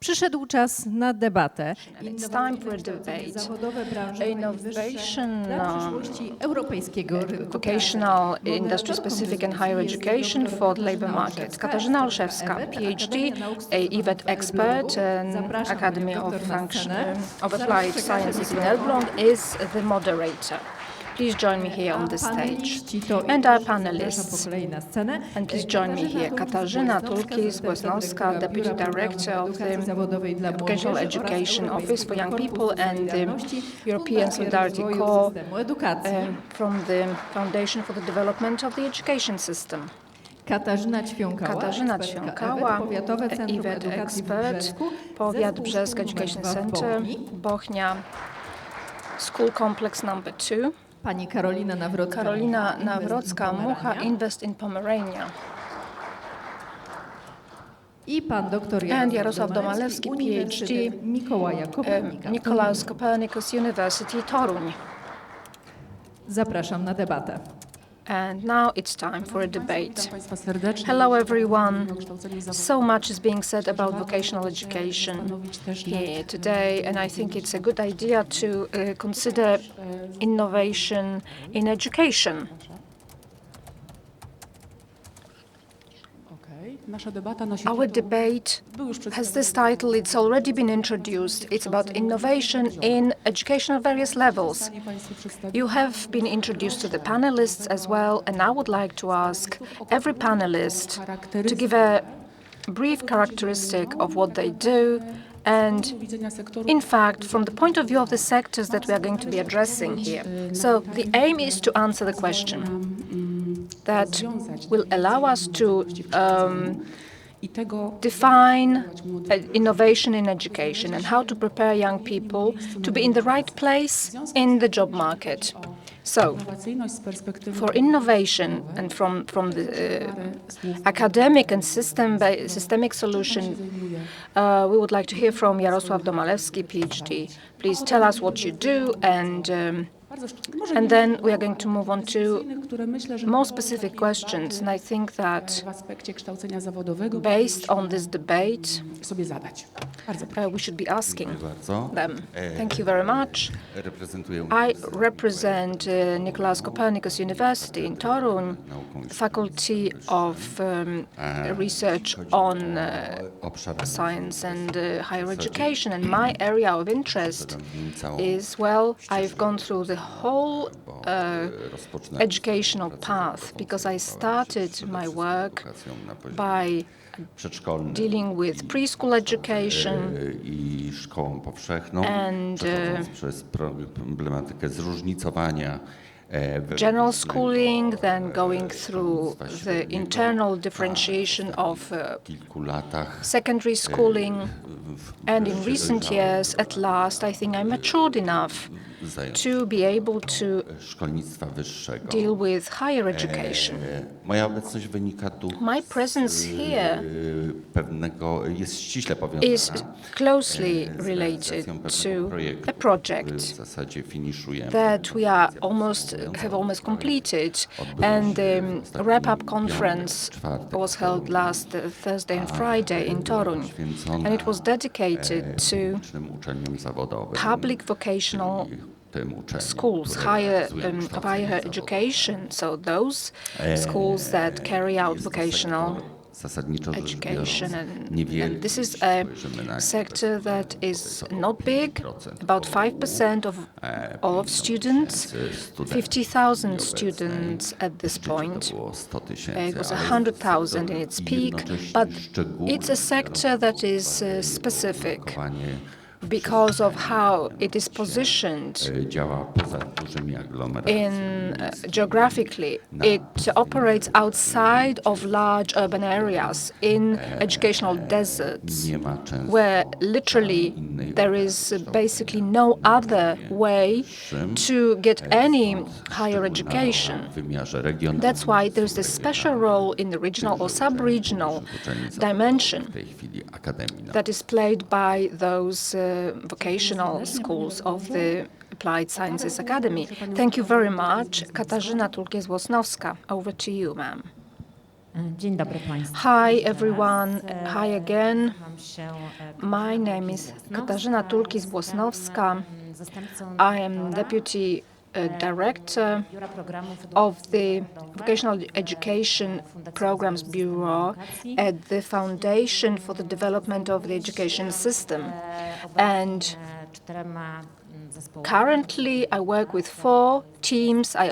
Przyszedł czas na debatę. It's time for a debate. Zawodowe branże Innovation, dla przyszłości europejskiego rynku vocational, pracy. industry-specific and higher education for the labor market. Katarzyna Olszewska, PhD, a EVET expert, and Academy of Applied Sciences in Elbląg, is the moderator. Please join me here on the stage. And our panelists. And please join me here. Katarzyna Tulkis-Błesnowska, Deputy Director of the Vocational Education Office for Young People and the European Solidarity Corps from the Foundation for the Development of the Education System. Katarzyna Ćwiąkała, EVET expert, Powiat Brzesk Education Center, Bochnia, School Complex number 2. Pani Karolina Nawrocka-Mucha, Invest in Pomerania. I pan dr Jarosław Domalewski, PhD, Nicolaus Copernicus University, Toruń. Zapraszam na debatę. And now it's time for a debate. Hello everyone. So much is being said about vocational education here today, and I think it's a good idea to consider innovation in education. Our debate has this title, it's already been introduced. It's about innovation in education at various levels. You have been introduced to the panelists as well, and I would like to ask every panelist to give a brief characteristic of what they do, and in fact, from the point of view of the sectors that we are going to be addressing here. So the aim is to answer the question that will allow us to define innovation in education and how to prepare young people to be in the right place in the job market. So, for innovation and from the academic and systemic solution, we would like to hear from Jarosław Domalewski, PhD. Please tell us what you do, and then we are going to move on to more specific questions. And I think that based on this debate, we should be asking them. Thank you very much. I represent Nicolaus Copernicus University in Toruń, Faculty of Research on Science and Higher Education. And my area of interest is, well, I've gone through the whole educational path, because I started my work by dealing with preschool education and general schooling, then going through the internal differentiation of secondary schooling. And in recent years, at last, I think I matured enough to be able to deal with higher education. My presence here is closely related to a project that we have almost completed, and the wrap-up conference was held last Thursday and Friday in Toruń, and it was dedicated to public vocational schools, higher education, so those schools that carry out vocational education. And this is a sector that is not big, about 5% of all of students, 50,000 students at this point. It was 100,000 in its peak, but it's a sector that is specific because of how it is positioned geographically. It operates outside of large urban areas in educational deserts, where literally there is basically no other way to get any higher education. That's why there's this special role in the regional or sub-regional dimension that is played by those vocational schools of the Applied Sciences Academy. Thank you very much. Katarzyna Tulkis-Błesnowska, over to you, ma'am. Dzień dobry Państwu. Hi everyone, hi again. My name is Katarzyna Tulkis-Błosnowska. I am Deputy Director of the Vocational Education Programs Bureau at the Foundation for the Development of the Education System. And currently, I work with 4 teams. I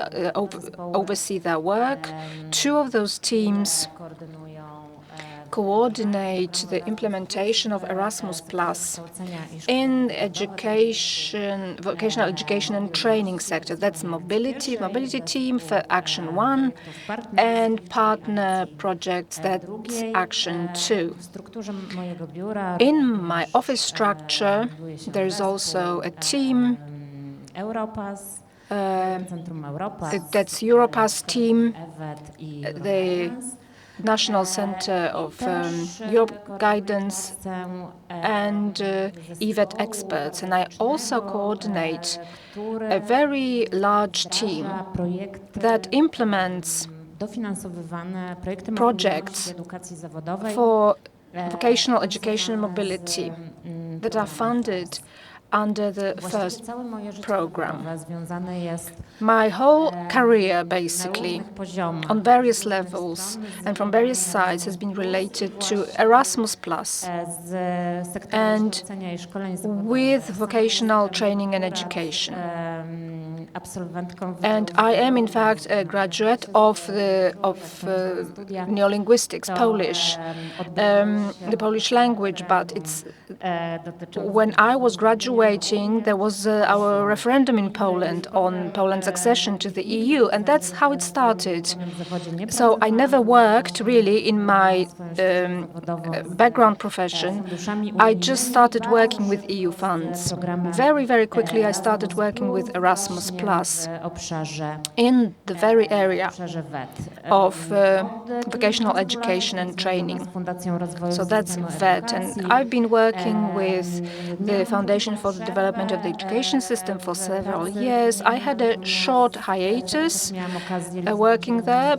oversee their work. 2 of those teams coordinate the implementation of Erasmus Plus in education, vocational education and training sector. That's mobility team for Action 1, and partner projects, that's Action 2. In my office structure, there is also a team that's Europass team, the National Center of Europe Guidance, and EVET experts. And I also coordinate a very large team that implements projects for vocational education and mobility that are funded under the first program. My whole career, basically, on various levels and from various sides, has been related to Erasmus Plus and with vocational training and education. And I am, in fact, a graduate of neolinguistics, Polish, the Polish language. But it's when I was graduating, there was our referendum in Poland on Poland's accession to the EU, and that's how it started. So I never worked really in my background profession. I just started working with EU funds. Very, very quickly, I started working with Erasmus Plus in the very area of vocational education and training. So that's VET, and I've been working with the Foundation for the Development of the Education System for several years. I had a short hiatus working there,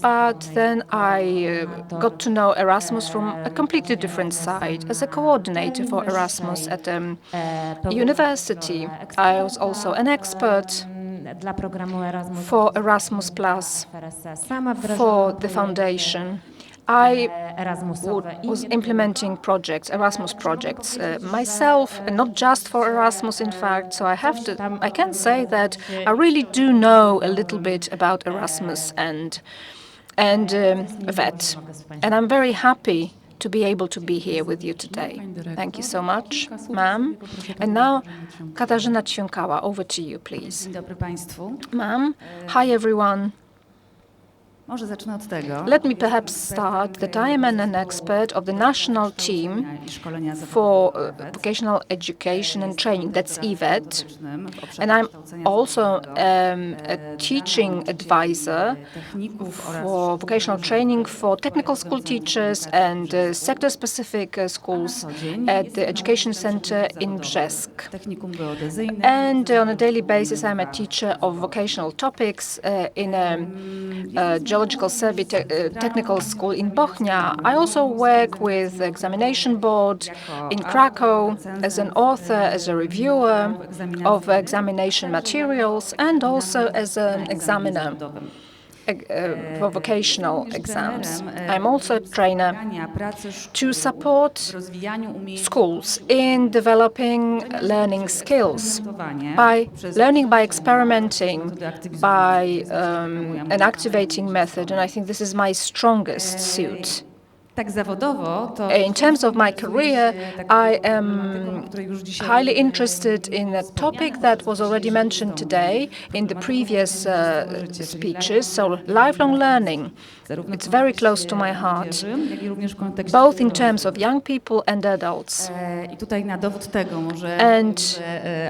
but then I got to know Erasmus from a completely different side. As a coordinator for Erasmus at university, I was also an expert for Erasmus Plus for the foundation. I was implementing projects, Erasmus projects, myself, and not just for Erasmus, in fact. So I can say that I really do know a little bit about Erasmus and VET, and I'm very happy to be able to be here with you today. Thank you so much, ma'am. And now, Katarzyna Ćwiąkała, over to you, please. Dzień dobry Państwu. Ma'am, hi everyone. Może zacznę od tego. Let me perhaps start that I am an expert of the national team for vocational education and training, that's EVET, and I'm also a teaching advisor for vocational training for technical school teachers and sector-specific schools at the Education Center in Brzesk. And on a daily basis, I'm a teacher of vocational topics in a Geological Survey Technical School in Bochnia. I also work with the examination board in Krakow as an author, as a reviewer of examination materials, and also as an examiner for vocational exams. I'm also a trainer to support schools in developing learning skills by learning by experimenting, by an activating method, and I think this is my strongest suit. In terms of my career, I am highly interested in a topic that was already mentioned today in the previous speeches, so lifelong learning. It's very close to my heart, both in terms of young people and adults. And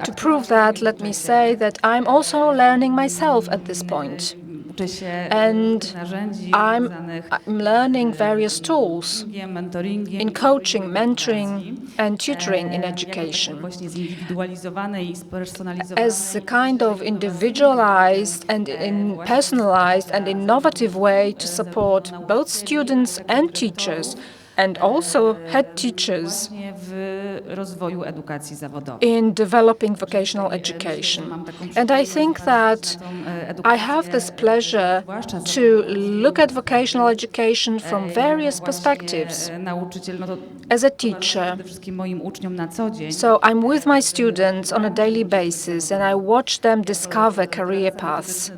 to prove that, let me say that I'm also learning myself at this point. Uczę się And narzędzi I'm związanych learning various tools mentoringiem, in coaching, mentoring, and tutoring in jako education właśnie zindywidualizowanej i spersonalizowanej as a kind of individualized and personalized and innovative way to support both students and teachers and also head teachers właśnie w rozwoju edukacji zawodowej. in developing vocational education. And I think that I have this pleasure to look at vocational education from various perspectives Nauczyciel, no to as a teacher. przede wszystkim moim uczniom na co dzień. So I'm with my students on a daily basis and I watch them discover career paths.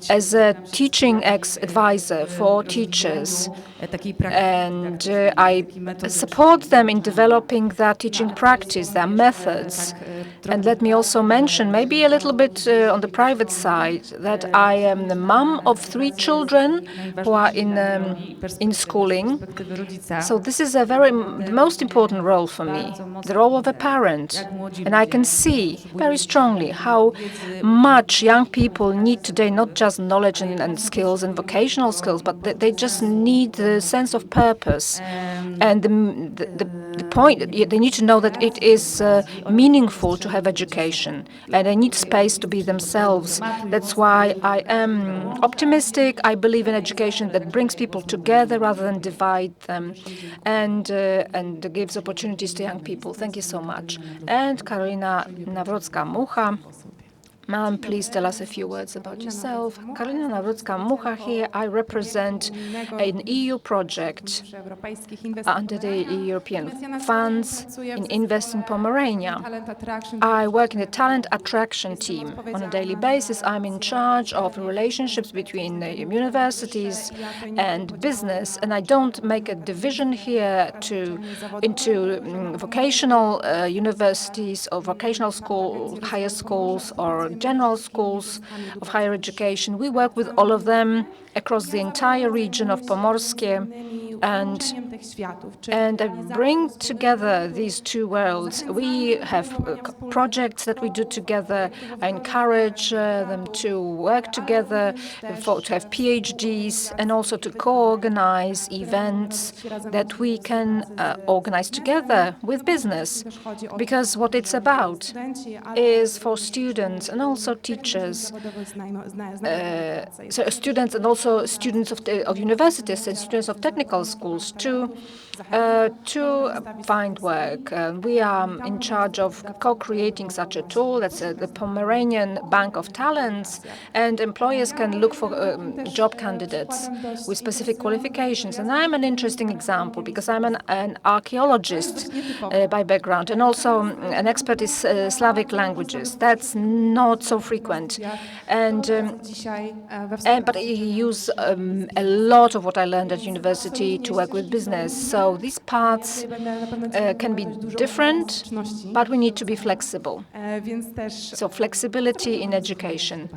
As a teaching advisor for teachers, and I support them in developing their teaching practice, their methods. And let me also mention, maybe a little bit on the private side, that I am the mom of 3 children who are in schooling. So this is the most important role for me, the role of a parent. And I can see very strongly how much young people need today, not just knowledge and skills and vocational skills, but they just need the sense of purpose. And the point, they need to know that it is meaningful to have education, and they need space to be themselves. That's why I am optimistic. I believe in education that brings people together rather than divide them, and gives opportunities to young people. Thank you so much. And Karolina Nawrocka-Mucha. Ma'am, please tell us a few words about yourself. Karolina Nawrocka-Mucha here. I represent an EU project under the European funds in Invest in Pomerania. I work in the talent attraction team. On a daily basis, I'm in charge of relationships between universities and business, and I don't make a division here into vocational universities or vocational school, higher schools or general schools of higher education. We work with all of them across the entire region of Pomorskie, and I bring together these two worlds. We have projects that we do together. I encourage them to work together, to have PhDs, and also to co-organize events that we can organize together with business. Because what it's about is for students and also teachers, so students and also students of universities and students of technical schools to find work. We are in charge of co-creating such a tool. That's the Pomeranian Bank of Talents, and employers can look for job candidates with specific qualifications. And I'm an interesting example because I'm an archaeologist by background and also an expert in Slavic languages. That's not so frequent. But I use a lot of what I learned at university to work with business. So these paths can be different, but we need to be flexible. So flexibility in education.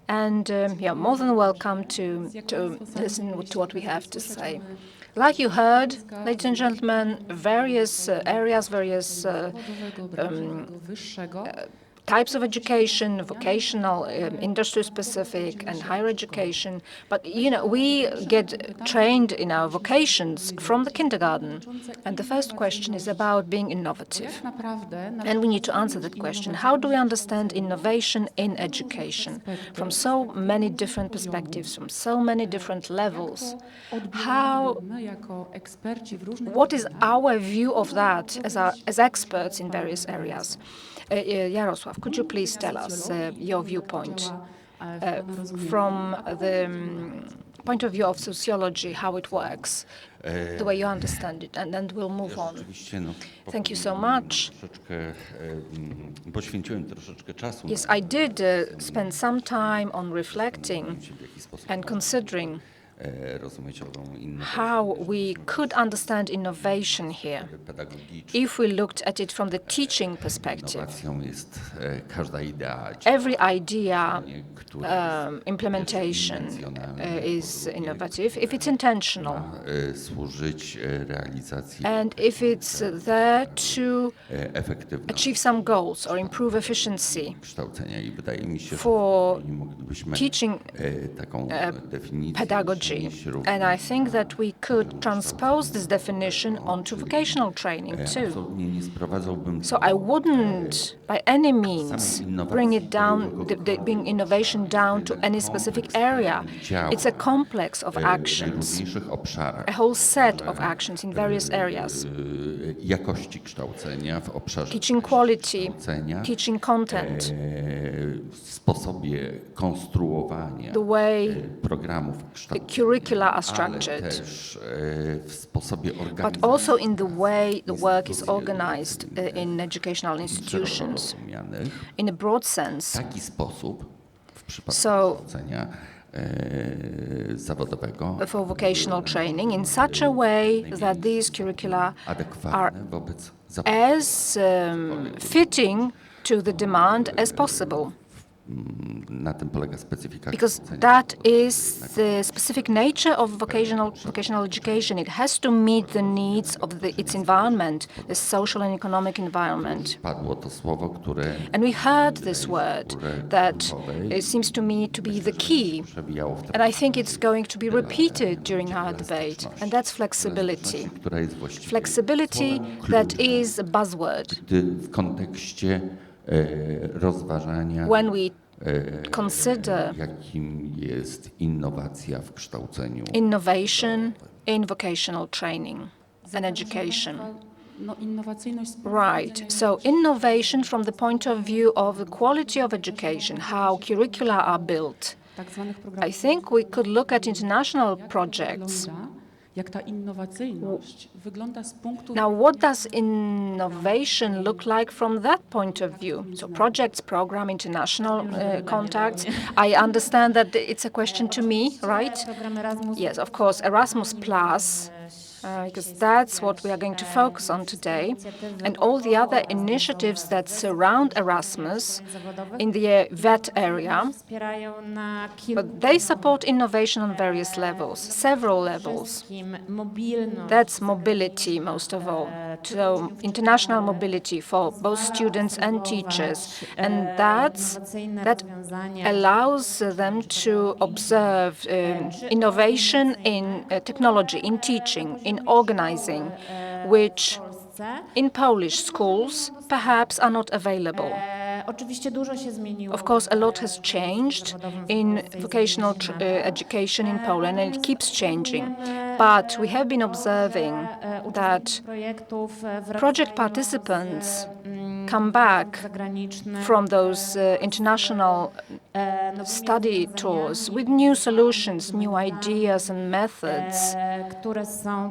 And you're more than welcome to listen to what we have to say. Like you heard, ladies and gentlemen, various areas, various types of education, vocational, industry-specific, and higher education. But, we get trained in our vocations from the kindergarten. And the first question is about being innovative. And we need to answer that question. How do we understand innovation in education from so many different perspectives, from so many different levels? What is our view of that as experts in various areas? Jarosław, could you please tell us your viewpoint from the point of view of sociology, how it works, the way you understand it, and then we'll move on. Thank you so much. Yes, I did spend some time on reflecting and considering rozmaitową how we could understand innovation here pedagogiczną. if we looked at it from the teaching perspective. Innowacją jest każda idea, Every idea która implementation is innovative if it's intentional ma służyć realizacji and if it's there to efektywności achieve some goals or improve efficiency kształcenia. I wydaje mi się, for że moglibyśmy teaching taką definicję pedagogy. przenieść również And I think that we could transpose this definition onto vocational training too. absolutnie nie sprowadzałbym So I wouldn't by any means bring it down, bring innovation down to any specific area. It's a complex of w actions, najróżniejszych obszarach a whole set of actions in various areas. jakości kształcenia, w obszarze Teaching quality, kształcenia, teaching content, w sposobie konstruowania the way programów the kształcenia, curricula are ale structured, też w sposobie but organizacji also in the way the work is organized in educational institutions. rozumianych. In a broad W sense, taki sposób w przypadku So- kształcenia zawodowego for vocational training in such a way that these curricula are adekwatne wobec as fitting to the demand as possible, na tym polega specyfika because kształcenia. that is the specific nature of vocational education. It has to meet the needs of its environment, the social and economic environment. Padło to słowo, które And we heard this word that it seems to me to be the key. przebijało w And I think it's going to be repeated during our debate, and that's flexibility. która jest właściwie Flexibility that is a buzzword. gdy w kontekście rozważania When we consider jakim jest innowacja w kształceniu. innovation in vocational training and education. No, innowacyjność Right. So innovation from the point of view of the quality of education, how curricula are built. tak zwanych programów I think we could look at international projects. wygląda, jak ta innowacyjność wygląda z punktu Now, what does innovation look like from that point of view? So projects, program, international contacts. I understand that it's a question to me, right? Yes, of course, Erasmus Plus, because that's what we are going to focus on today, and all the other initiatives that surround Erasmus in the VET area, but they support innovation on various levels, several levels. That's mobility, most of all. So international mobility for both students and teachers. And that allows them to observe innovation in technology, in teaching, in organizing, which in Polish schools perhaps are not available. Of course, a lot has changed in vocational education in Poland, and it keeps changing. But we have been observing that project participants come back from those international study tours with new solutions, new ideas and methods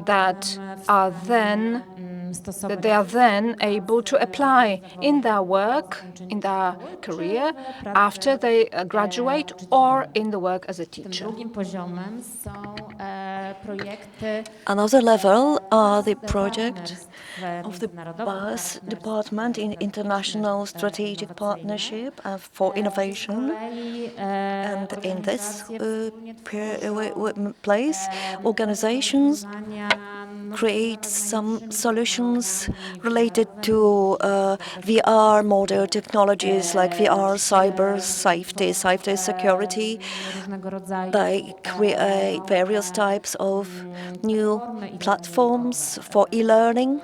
that they are then able to apply in their work, in their career, after they graduate or in the work as a teacher. Another level are the projects of the BAS department in international strategic partnership for innovation. And in this place, organizations create some solutions related to VR model technologies like VR, cyber safety, cyber security. They create various types of new platforms for e-learning,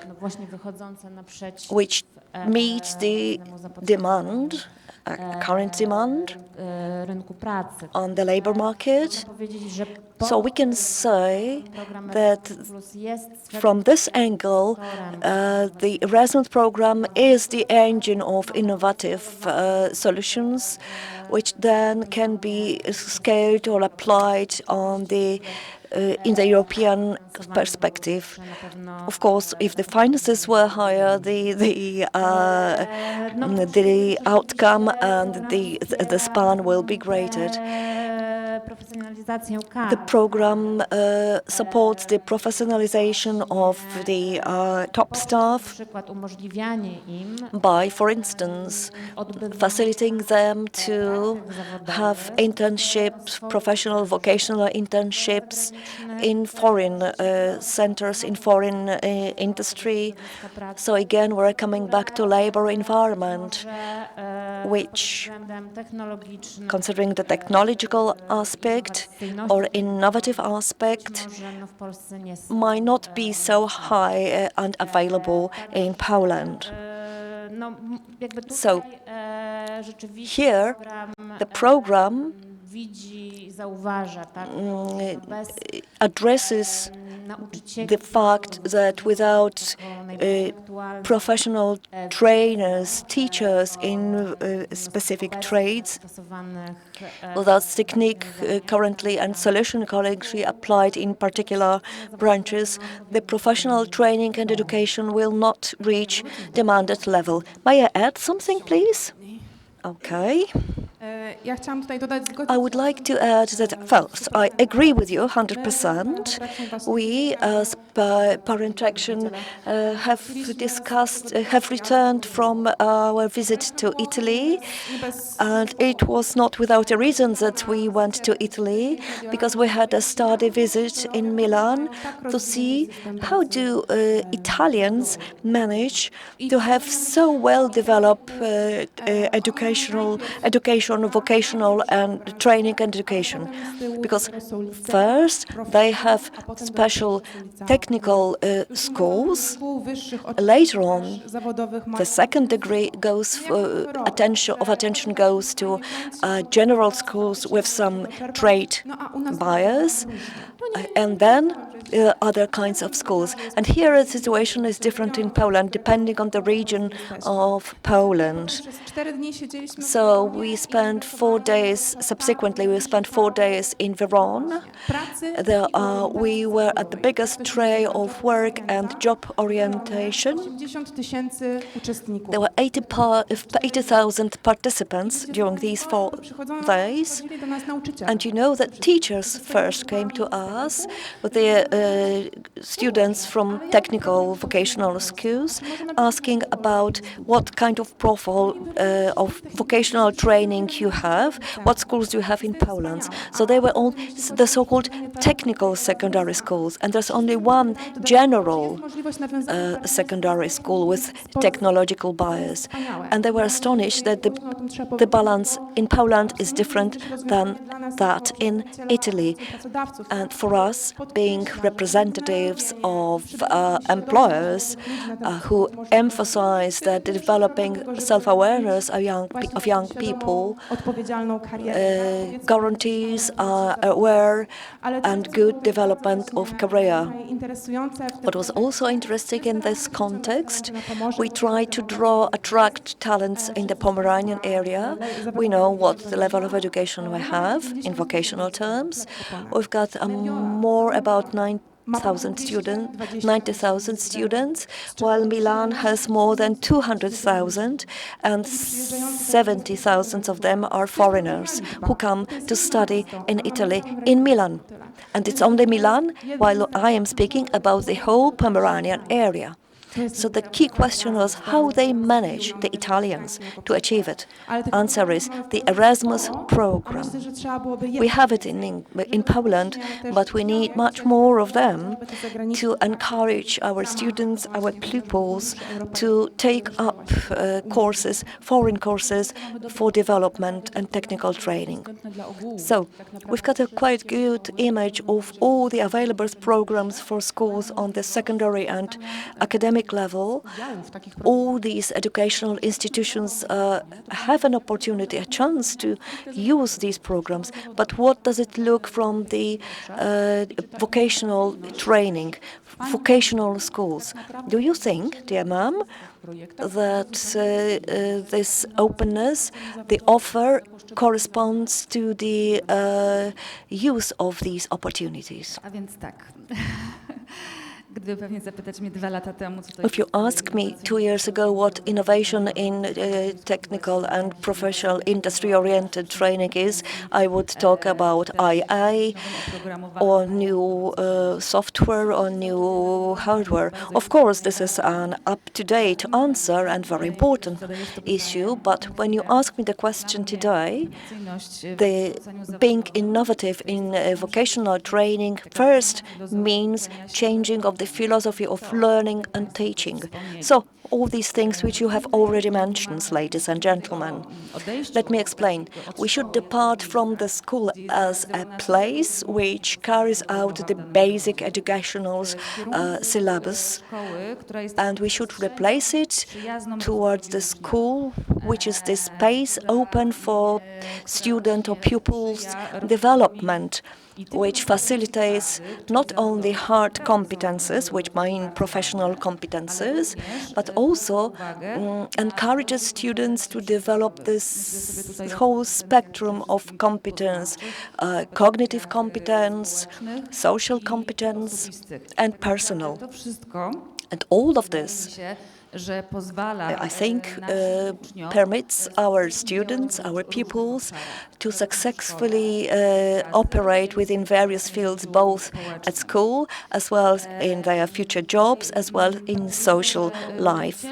which meet the demand, current demand on the labor market. So we can say that from this angle, the Erasmus program is the engine of innovative solutions, which then can be scaled or applied on the in the European perspective. Of course, if the finances were higher, the outcome and the span will be greater. The program supports the professionalization of the top staff by, for instance, facilitating them to have internships, professional vocational internships in foreign centers, in foreign industry. So again, we're coming back to labor environment, which, considering the technological aspect or innovative aspect, might not be so high and available in Poland. So here, the program addresses the fact that without professional trainers, teachers in specific trades, without technique currently and solution currently applied in particular branches, the professional training and education will not reach demanded level. May I add something, please? Okay. I would like to add that, first, I agree with you 100%. We, as Parent Action, have returned from our visit to Italy, and it was not without a reason that we went to Italy, because we had a study visit in Milan to see how do Italians manage to have so well-developed education, vocational and training and education. Because first, they have special technical schools. Later on, the second degree goes attention goes to general schools with some trade bias, and then other kinds of schools. And here the situation is different in Poland, depending on the region of Poland. So we spent 4 days, subsequently we spent 4 days in Verona. There we were at the biggest tray of work and job orientation. There were 80,000 participants during these 4 days. And you know that teachers first came to us with their students from technical vocational schools, asking about what kind of profile of vocational training you have, what schools do you have in Poland. So they were all the so-called technical secondary schools, and there's only one general secondary school with technological bias. And they were astonished that the balance in Poland is different than that in Italy. And for us, being representatives of employers who emphasize that developing self-awareness of young people guarantees aware and good development of career. What was also interesting in this context, we try to attract talents in the Pomeranian area. We know what the level of education we have in vocational terms. We've got more about 90,000 students, while Milan has more than 200,000, and 70,000 of them are foreigners who come to study in Italy, in Milan. And it's only Milan, while I am speaking about the whole Pomeranian area. So the key question was how they manage, the Italians, to achieve it. Answer is the Erasmus program. We have it in Poland, but we need much more of them to encourage our students, our pupils, to take up courses, foreign courses for development and technical training. So we've got a quite good image of all the available programs for schools on the secondary and academic level. All these educational institutions have an opportunity, a chance to use these programs. But what does it look from the vocational training, vocational schools? Do you think, dear ma'am, that this openness, the offer, corresponds to the use of these opportunities? A więc tak. Gdyby pewnie zapytać mnie 2 lata temu, co to If you ask me 2 years ago what innovation in technical and professional industry-oriented training is, I would talk about IA or new software or new hardware. Of course, this is an up-to-date answer and very important issue, but when you ask me the question today, the being innovative in vocational training first means changing of the philosophy of learning and teaching. So all these things which you have already mentioned, ladies and gentlemen. Let me explain. We should depart from the school as a place which carries out the basic educational syllabus, and we should replace it towards the school, which is the space open for student or pupils' development, which facilitates not only hard competences, which mean professional competences, but also encourages students to develop this whole spectrum of competence, cognitive competence, social competence, and personal. And all of this, I think, permits our students, our pupils, to successfully operate within various fields, both at school as well as in their future jobs, as well in social life.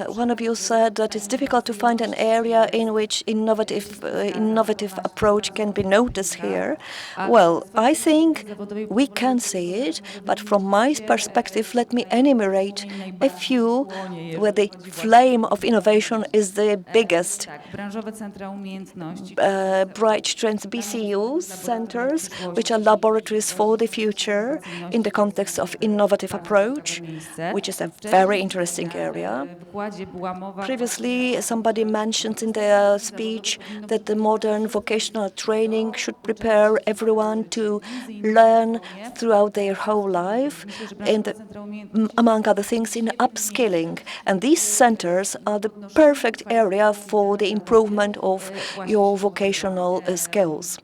One of you said that it's difficult to find an area in which innovative approach can be noticed here. Well, I think we can see it, but from my perspective, let me enumerate a few where the flame of innovation is the biggest. Bright Trends BCU centers, which are laboratories for the future in the context of innovative approach, which is a very interesting area. Previously, somebody mentioned in their speech that the modern vocational training should prepare everyone to learn throughout their whole life, and among other things, in upskilling. And these centers are the perfect area for the improvement of your vocational skills.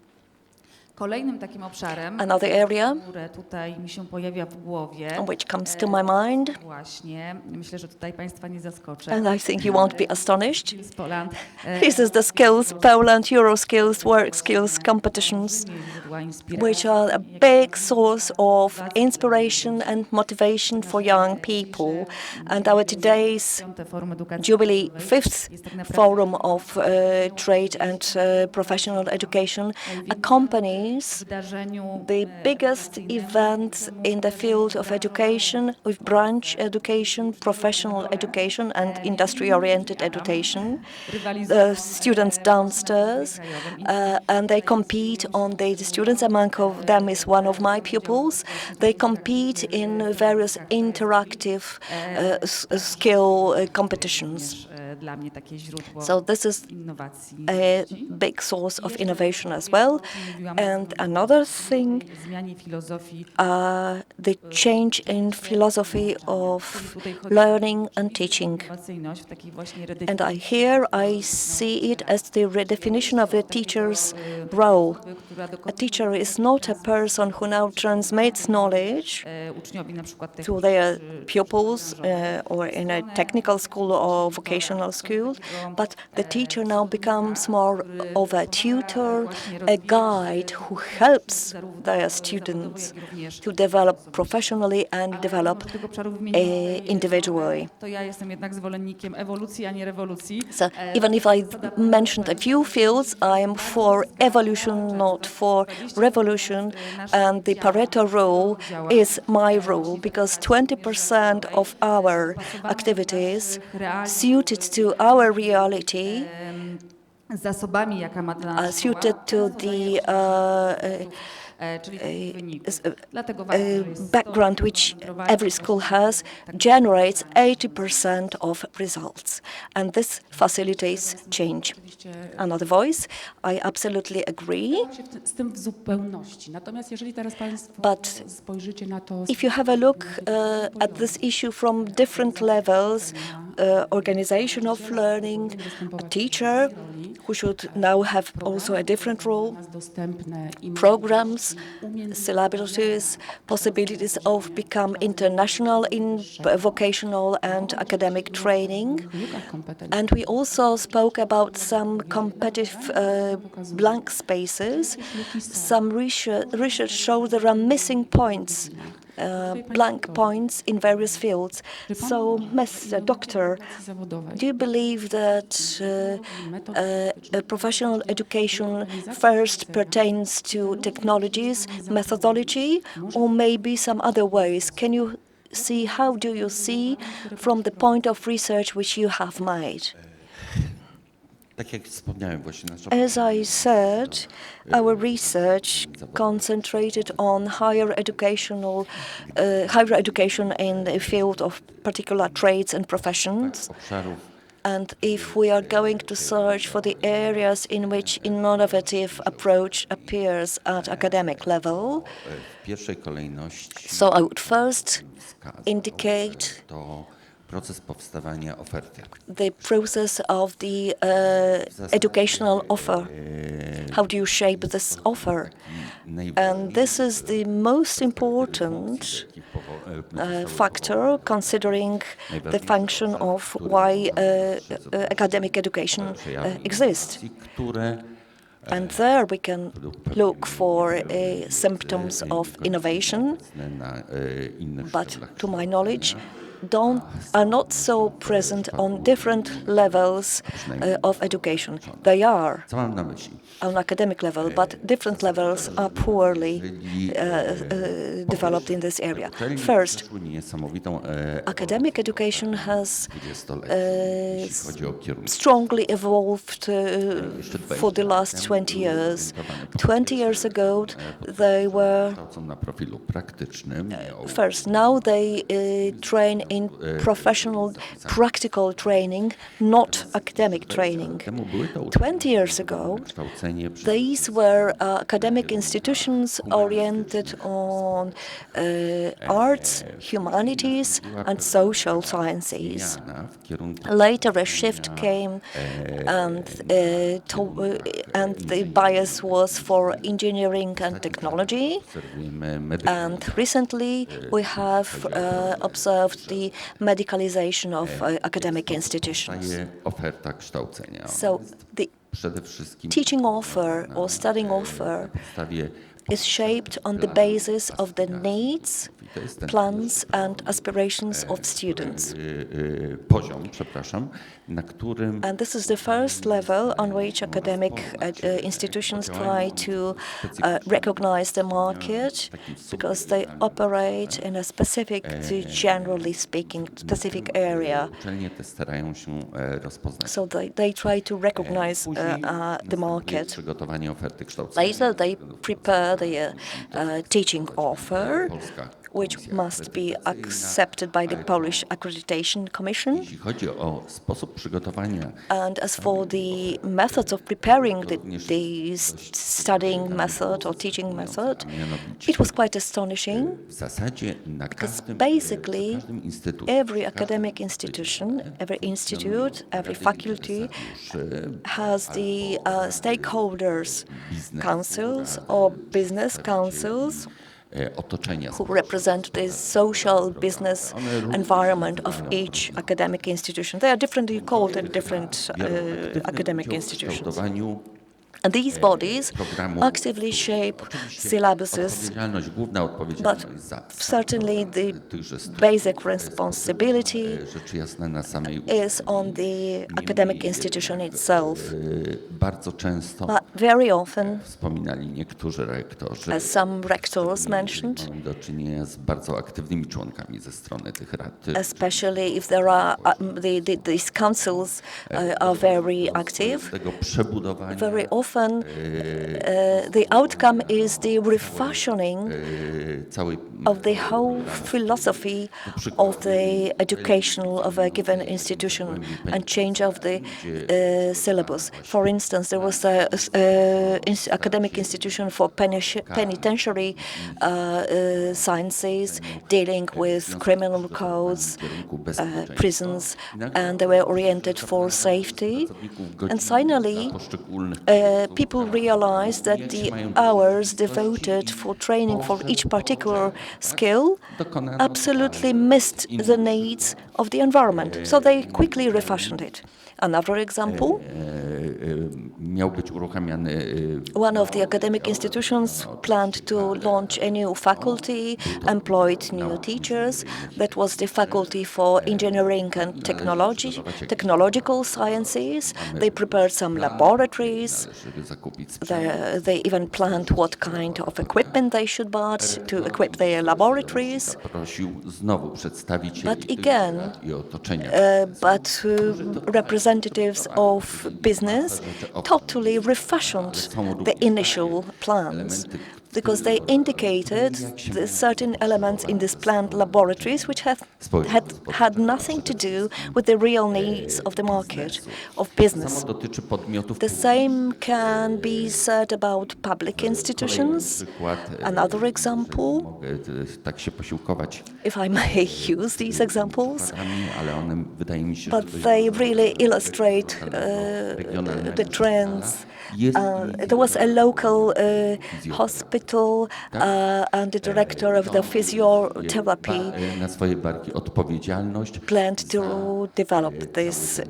Kolejnym takim obszarem, Another area które tutaj mi się pojawia w głowie, which comes to my mind, właśnie, myślę, że tutaj Państwa nie zaskoczę. and I think you won't be astonished, Skills Poland, this is the Skills Poland Euroskills Work Skills competitions, which are a big source of inspiration and motivation for young people. And our today's Jubilee 5th Forum of Trade and Professional Education accompanies the biggest events in the field of education, with branch education, professional education, and industry-oriented education. The students downstairs, and they compete on the students. Among them is one of my pupils. They compete in various interactive skill competitions. So this is a big source of innovation as well. And another thing, the change in philosophy of learning and teaching. And here I see it as the redefinition of the teacher's role. A teacher is not a person who now transmits knowledge to their pupils or in a technical school or vocational school, but the teacher now becomes more of a tutor, a guide who helps their students to develop professionally and develop individually. So even if I mentioned a few fields, I am for evolution, not for revolution, and the Pareto rule is my rule, because 20% of our activities suited to our reality, suited to the background which every school has, generates 80% of results. And this facilitates change. Another voice, I absolutely agree. But if you have a look at this issue from different levels, organization of learning, a teacher who should now have also a different role, dostępne inne programs, syllabuses, possibilities of become international in vocational and academic training. lukach kompetencji. And we also spoke about some competitive blank spaces. Some research shows there are missing points, blank points in various fields. So, Mr. Doctor, zawodowej. do you believe that professional education first pertains to technologies, methodology, or maybe some other ways? Can you see, how do you see from the point of research which you have made? Tak jak wspomniałem, właśnie nasza As I said, our research concentrated on higher education in the field of particular trades and professions. obszarów And if we are going to search for the areas in which innovative approach appears at academic level, w pierwszej kolejności so I would first wskazał, indicate że to proces powstawania oferty. the process of the educational offer. How do you shape this offer? And this is the most important factor considering the function of why academic education exists. które And there we can look for symptoms of innovation, na innych but szczeblach to my knowledge, are not so present on different levels of education. They are Co mam na myśli? on academic level, but different levels are poorly developed in this area. Uczelnie First, przeszły niesamowitą academic education has 20-lecie, jeśli chodzi o kierunki. strongly evolved for the last 20 years. 20 years ago, they were Kształcą na profilu praktycznym. first, now they train in professional, practical training, not academic training. Temu były to 20 years ago, kształcenie przy these were academic institutions oriented on arts, humanities, and social sciences. zmiana w kierunku Later, a shift came, and the bias was for engineering and technology. obserwujemy medyków. And recently, we have observed the medicalization of academic institutions. Powstaje oferta kształcenia. So the Przede wszystkim teaching offer or studying offer na podstawie is shaped on the basis of the needs, i to jest ten plans, and aspirations of students. poziom, przepraszam, na którym And this is the first level on which academic institutions try to recognize the market because they operate in a specific, generally speaking, specific area. uczelnie te starają się rozpoznać. So they try to recognize Później the następuje market. przygotowanie oferty kształcenia. Later, they prepare the teaching offer, Polska which Komisja must be Akredytacyjna, accepted by the Polish Accreditation Commission. Jeśli chodzi o sposób przygotowania, And as for the methods of preparing the studying method or teaching method, it was quite astonishing. w zasadzie na Because każdym, basically, w każdym instytucie, every academic institution, every institute, every faculty has the stakeholders, councils or business councils otoczenia who represent the social business environment of each academic institution. They are differently called in different academic w institutions. kształtowaniu. And these bodies actively shape syllabuses, Główna odpowiedzialność but za certainly the tychże studiów basic responsibility rzecz jasna na samej is on the academic institution itself. Bardzo często But very often, wspominali niektórzy rektorzy, as some rectors mentioned, mamy do czynienia z bardzo aktywnymi członkami ze strony tych rad. especially if there are these councils are very active. Tego przebudowania Very often often the outcome is the refashioning całej of the whole philosophy of the educational of a given institution and change of the syllabus. For instance, there was a academic institution for penitentiary sciences dealing with criminal codes, prisons, and they were oriented for safety. And finally, people realized that the hours devoted for training for each particular skill absolutely missed the needs of the environment. So they quickly refashioned it. Another example, miał być uruchamiany one of the academic institutions planned to launch a new faculty, employed new teachers. That was the Faculty for Engineering and Technological Sciences. They prepared some laboratories. żeby zakupić They even planned what kind of equipment they should buy to equip their laboratories. zaprosił znowu przedstawicieli But again, i otoczenia. Representatives of business totally refashioned the initial plans because they indicated the certain elements in these planned laboratories which had nothing to do with the real needs of the market, of business. Samo dotyczy podmiotów The same can be said about public institutions. Another example, Mogę tak się posiłkować if I may use these examples, przykładami, ale one wydaje mi się, but że they really illustrate the trends. There was a local hospital and the director of the physiotherapy na swoje barki odpowiedzialność. planned to develop this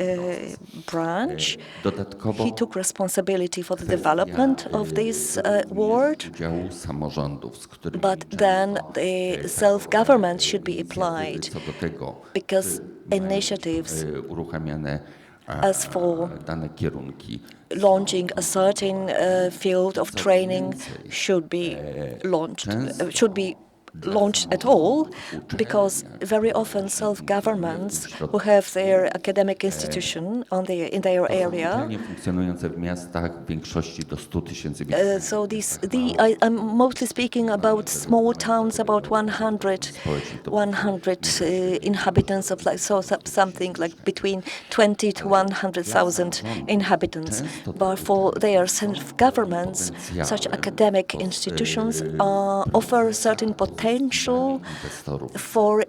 branch. Dodatkowo He took responsibility for the development of this ward, udziału samorządów, z którymi but then the self-government should be applied co do tego because initiatives uruchamiane as for dane kierunki launching a certain field of training should be launched at all, because very often self-governments who have their academic institution in their area. uczelnie funkcjonujące w miastach w większości do 100 tysięcy So I'm mostly speaking about small towns, about 100 inhabitants of something like between 20 to 100,000 inhabitants. But for their self-governments, such academic institutions offer certain potential for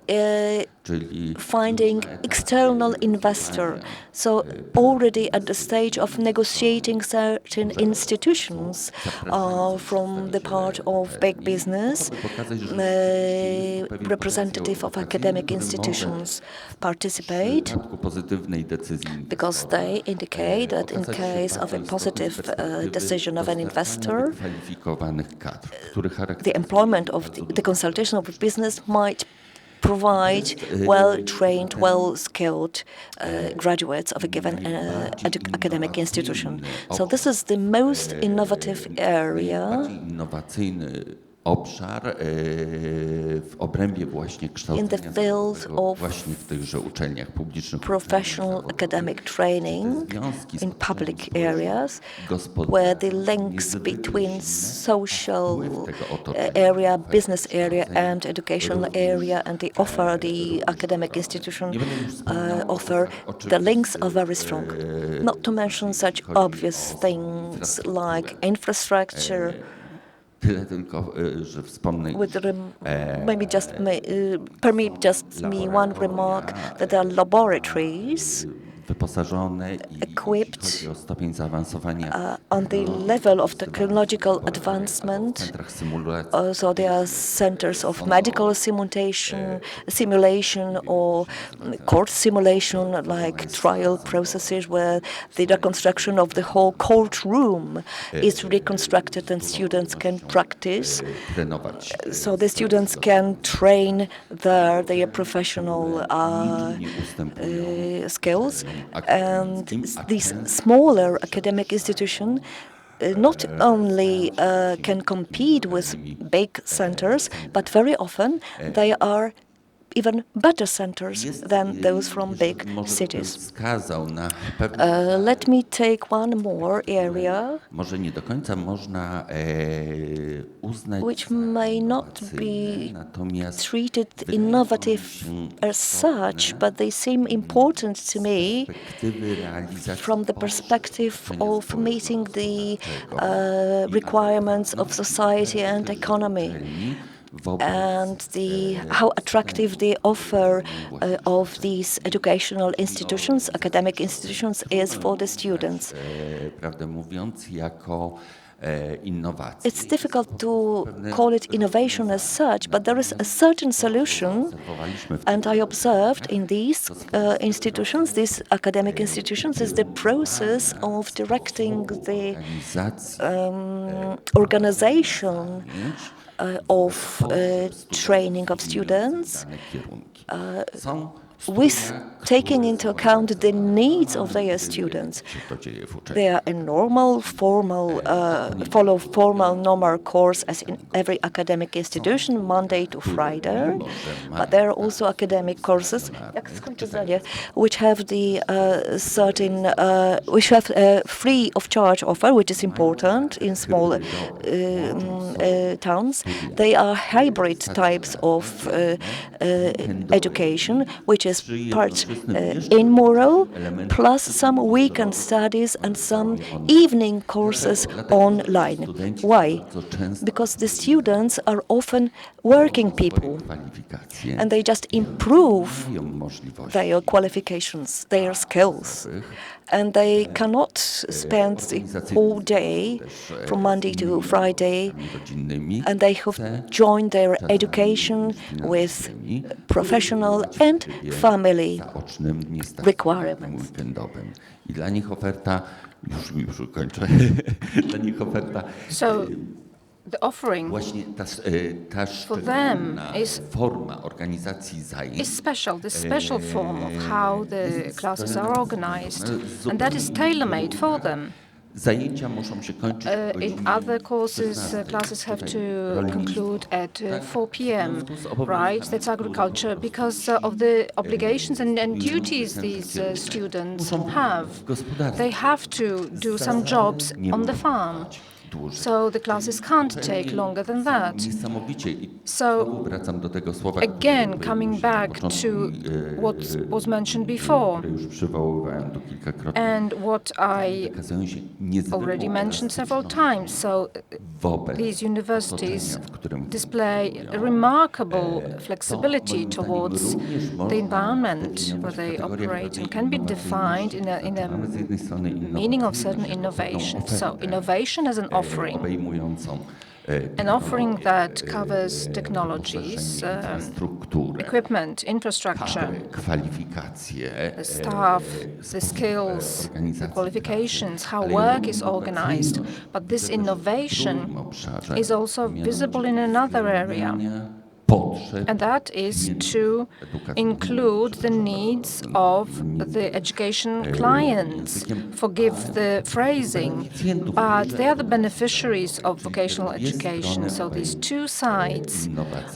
czyli finding external investor. So already at the stage of negotiating certain institutions from the part of big business, representative of academic institutions participate because they indicate that in case of a positive decision of an investor, the employment of the consultation of business might provide well-trained, well-skilled graduates of a given academic institution. So this is the most innovative area obszar w obrębie właśnie kształcenia właśnie w tychże uczelniach publicznych, professional academic training in public areas, where the links between social area, business area and educational area and the academic institution offer, the links are very strong. Not to mention such obvious things like infrastructure. Tyle tylko, że wspomnę. Permit just me one remark that there are laboratories wyposażone i equipped jeśli chodzi o stopień zaawansowania on the level of technological advancement. So there are centers of medical simulation or court simulation, like trial processes where the reconstruction of the whole courtroom is reconstructed and students can practice. So the students can train their professional skills. And these smaller academic institutions not only can compete with big centers, but very often they are even better centers than those from big Jeśli może bym cities. wskazał na pewne Let me take one more area może nie do końca można uznać which za may not innowacyjne, be natomiast treated wydają innovative się as such, istotne but they seem important to me perspektywy realizacji from the potrzeb perspective otoczenia of meeting the społeczno-gospodarczego i requirements of adekwatności society and charakteru economy, uczelni wobec, and how attractive the offer of these educational institutions, academic institutions, is for the students. Prawdę mówiąc, jako innowacje. It's difficult to call it innovation as such, but there is a certain solution, and I observed in these institutions, these academic institutions, is the process of directing the organization of training of students with taking into account the needs of their students. They are a normal, follow formal, normal course as in every academic institution, Monday to Friday. But there are also academic courses, which have the which have a free of charge offer, which is important in small towns. They are hybrid types of education, which is part immoral, plus some weekend studies and some evening courses online. Why? Because the students are often working people, and they just improve their qualifications, their skills, and they cannot spend the whole day from Monday to Friday, and they have joined their education with professional and family requirements. I dla nich oferta, już kończę, dla nich oferta. So the offering Właśnie ta for them forma organizacji zajęć is special, the special form of how the classes are organized, and that is tailor-made for them. Zajęcia muszą się kończyć o In godzinie other courses, 16. classes have to Rolnictwo. conclude at 4 p.m., right? That's agriculture, because of the obligations and duties these students have. They have to do some jobs on the farm. So the classes can't take longer than that. Niesamowicie. I So znowu wracam do tego słowa, again, które coming już back na początku, to what was mentioned before, które już przywoływałem tu kilkakrotnie, and what I wykazują się niezwykłą already mentioned several elastycznością times. So wobec these universities otoczenia, w którym display funkcjonują. remarkable To flexibility moim zdaniem towards również the można environment zdefiniować where they kategorię operate and pewnej can be defined in a Mamy z jednej strony meaning of certain innowacyjność jako pewną innovation. So ofertę, innovation as an offering, obejmującą an offering that technologię, covers technologies, wyposażenie, infrastrukturę, equipment, infrastructure, kadry, kwalifikacje, the staff, the sposób skills, the organizacji qualifications, how pracy. work is organized. But this innovation is also visible in another area, and that is to include the needs of the education clients. Forgive the phrasing, but they are the beneficiaries of vocational education. So these two sides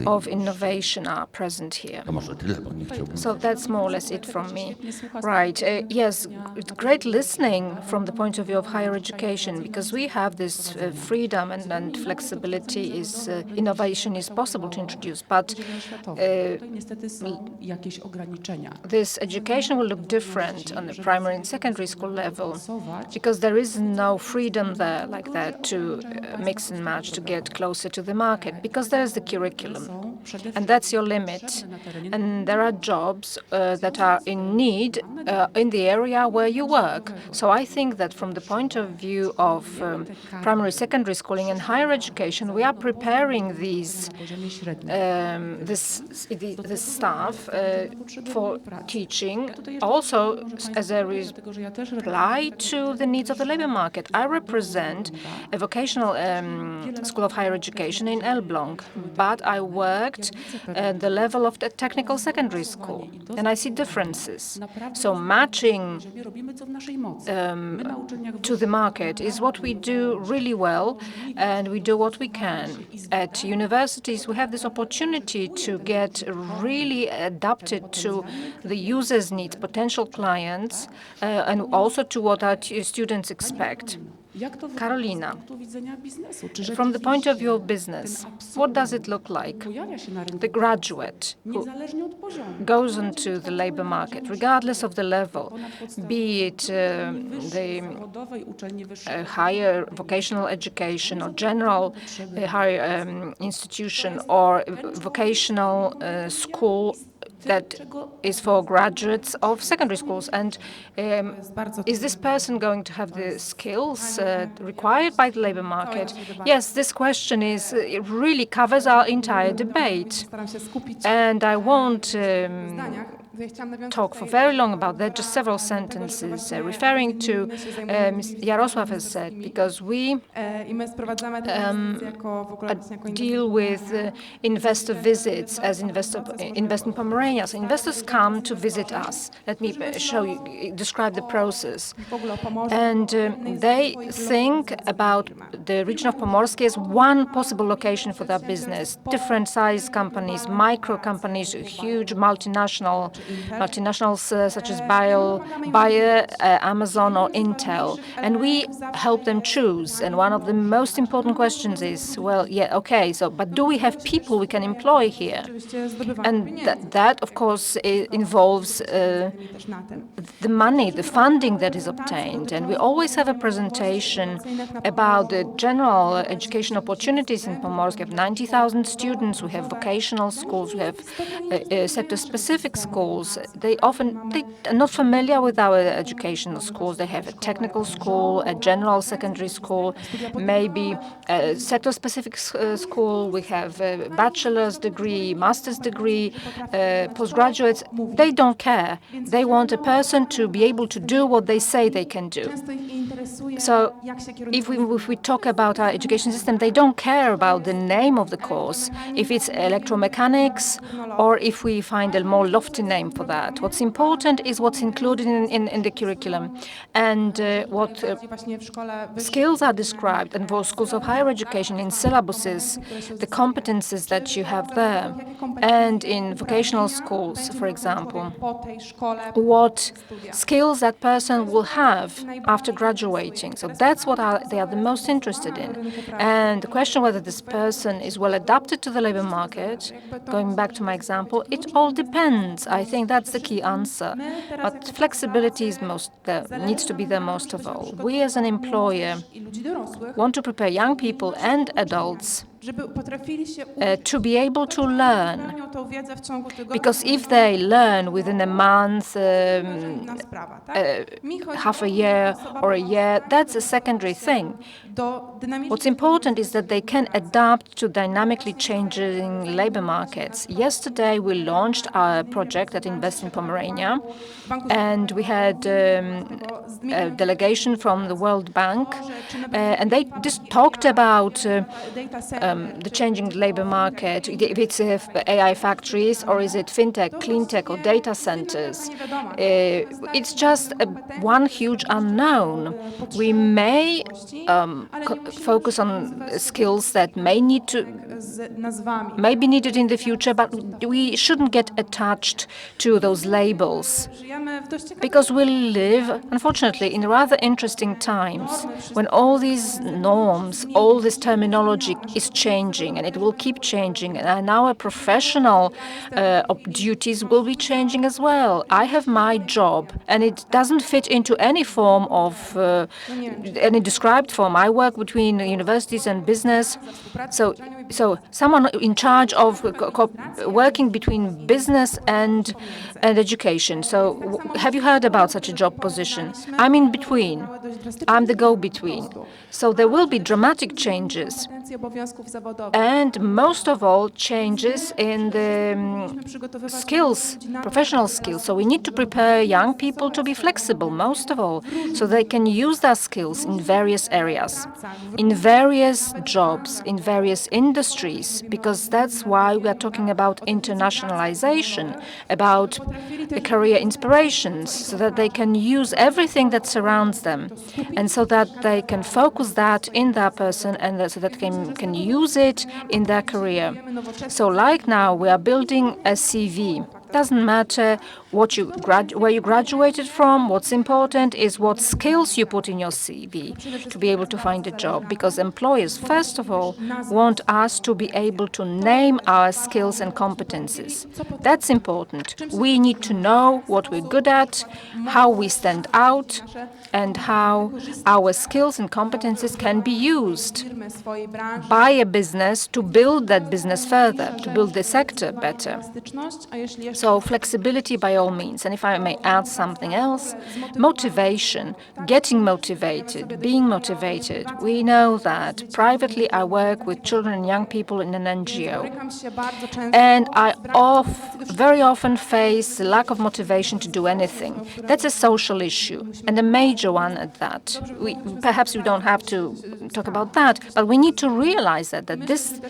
of innovation are present here. To może tyle, bo nie chciałbym. So that's more or less it from me. Right. Yes, it's great listening from the point of view of higher education, because we have this freedom and flexibility is innovation is possible to introduce, but Tutaj niestety są jakieś ograniczenia. this education will look different on the primary and secondary school level, because there is no freedom there like that to mix and match to get closer to the market, because there's the curriculum, and that's your limit. And there are jobs that are in need in the area where you work. So I think that from the point of view of primary, secondary schooling and higher education, we are preparing these this staff for teaching, also as a reply to the needs of the labor market. I represent a vocational school of higher education in Elbląg, but I worked at the level of the technical secondary school, and I see differences. So matching to the market is what we do really well, and we do what we can. At universities, we have this opportunity opportunity to get really adapted to the users' needs, potential clients, and also to what our students expect. Jak to wygląda Karolina, z punktu widzenia biznesu? Czy from the point of view of rzeczywiście business, ten what does it absolwent look like? pojawia się na rynku The graduate who niezależnie od poziomu. goes into the labor market, regardless of the level, be it the Zawodowej uczelni wyższej. higher vocational education or general higher institution or vocational school that is for graduates of secondary schools. And is this person going to have the skills required by the labor market? Yes, this question it really covers our entire debate. And I won't talk for very long about that, just several sentences referring to Ms. Jarosław has said, because we deal with investor visits as Invest in Pomerania. So investors come to visit us. Let me describe the process. And they think about the region of Pomorskie as one possible location for their business. Different size companies, micro companies, huge multinationals such as Bayer, Amazon or Intel. And we help them choose. And one of the most important questions is, well, yeah, okay, but do we have people we can employ here? And that, of course, involves the money, the funding that is obtained. And we always have a presentation about the general education opportunities in Pomorskie. We have 90,000 students, we have vocational schools, we have sector-specific schools. They are not familiar with our educational schools. They have a technical school, a general secondary school, maybe a sector-specific school. We have a bachelor's degree, master's degree, postgraduates. They don't care. They want a person to be able to do what they say they can do. So if we talk about our education system, they don't care about the name of the course, if it's electromechanics or if we find a more lofty name for that. What's important is what's included in the curriculum and what skills are described, and for schools of higher education in syllabuses, the competences that you have there, and in vocational schools, for example, what skills that person will have after graduating. So that's what they are the most interested in. And the question whether this person is well adapted to the labor market, going back to my example, it all depends. I think that's the key answer. But flexibility needs to be there most of all. We as an employer want to prepare young people and adults to be able to learn. Because if they learn within a month, half a year or a year, that's a secondary thing. What's important is that they can adapt to dynamically changing labor markets. Yesterday, we launched our project at Invest in Pomerania, and we had a delegation from the World Bank, and they just talked about the changing labor market, if it's AI factories or is it fintech, cleantech or data centers. It's just one huge unknown. We may focus on skills that may be needed in the future, but we shouldn't get attached to those labels, because we live, unfortunately, in rather interesting times when all these norms, all this terminology is changing, and it will keep changing, and our professional duties will be changing as well. I have my job, and it doesn't fit into any form of any described form. I work between universities and business, so someone in charge of working between business and education. So have you heard about such a job position? I'm in between. I'm the go-between. So there will be dramatic changes, and most of all, changes in the skills, professional skills. So we need to prepare young people to be flexible, most of all, so they can use their skills in various areas, in various jobs, in various industries, because that's why we are talking about internationalization, about the career inspirations, so that they can use everything that surrounds them. and so that they can focus that in that person and so that can use it in their career. So like now we are building a CV. Doesn't matter where you graduated from. What's important is what skills you put in your CV to be able to find a job, because employers, first of all, want us to be able to name our skills and competencies. That's important. We need to know what we're good at, how we stand out, and how our skills and competencies can be used by a business to build that business further, to build the sector better. So flexibility by all means. And if I may add something else, motivation, getting motivated, being motivated. We know that privately I work with children and young people in an NGO. And I very often face the lack of motivation to do anything. That's a social issue, and a major one at that. Perhaps we don't have to talk about that, but we need to realize that this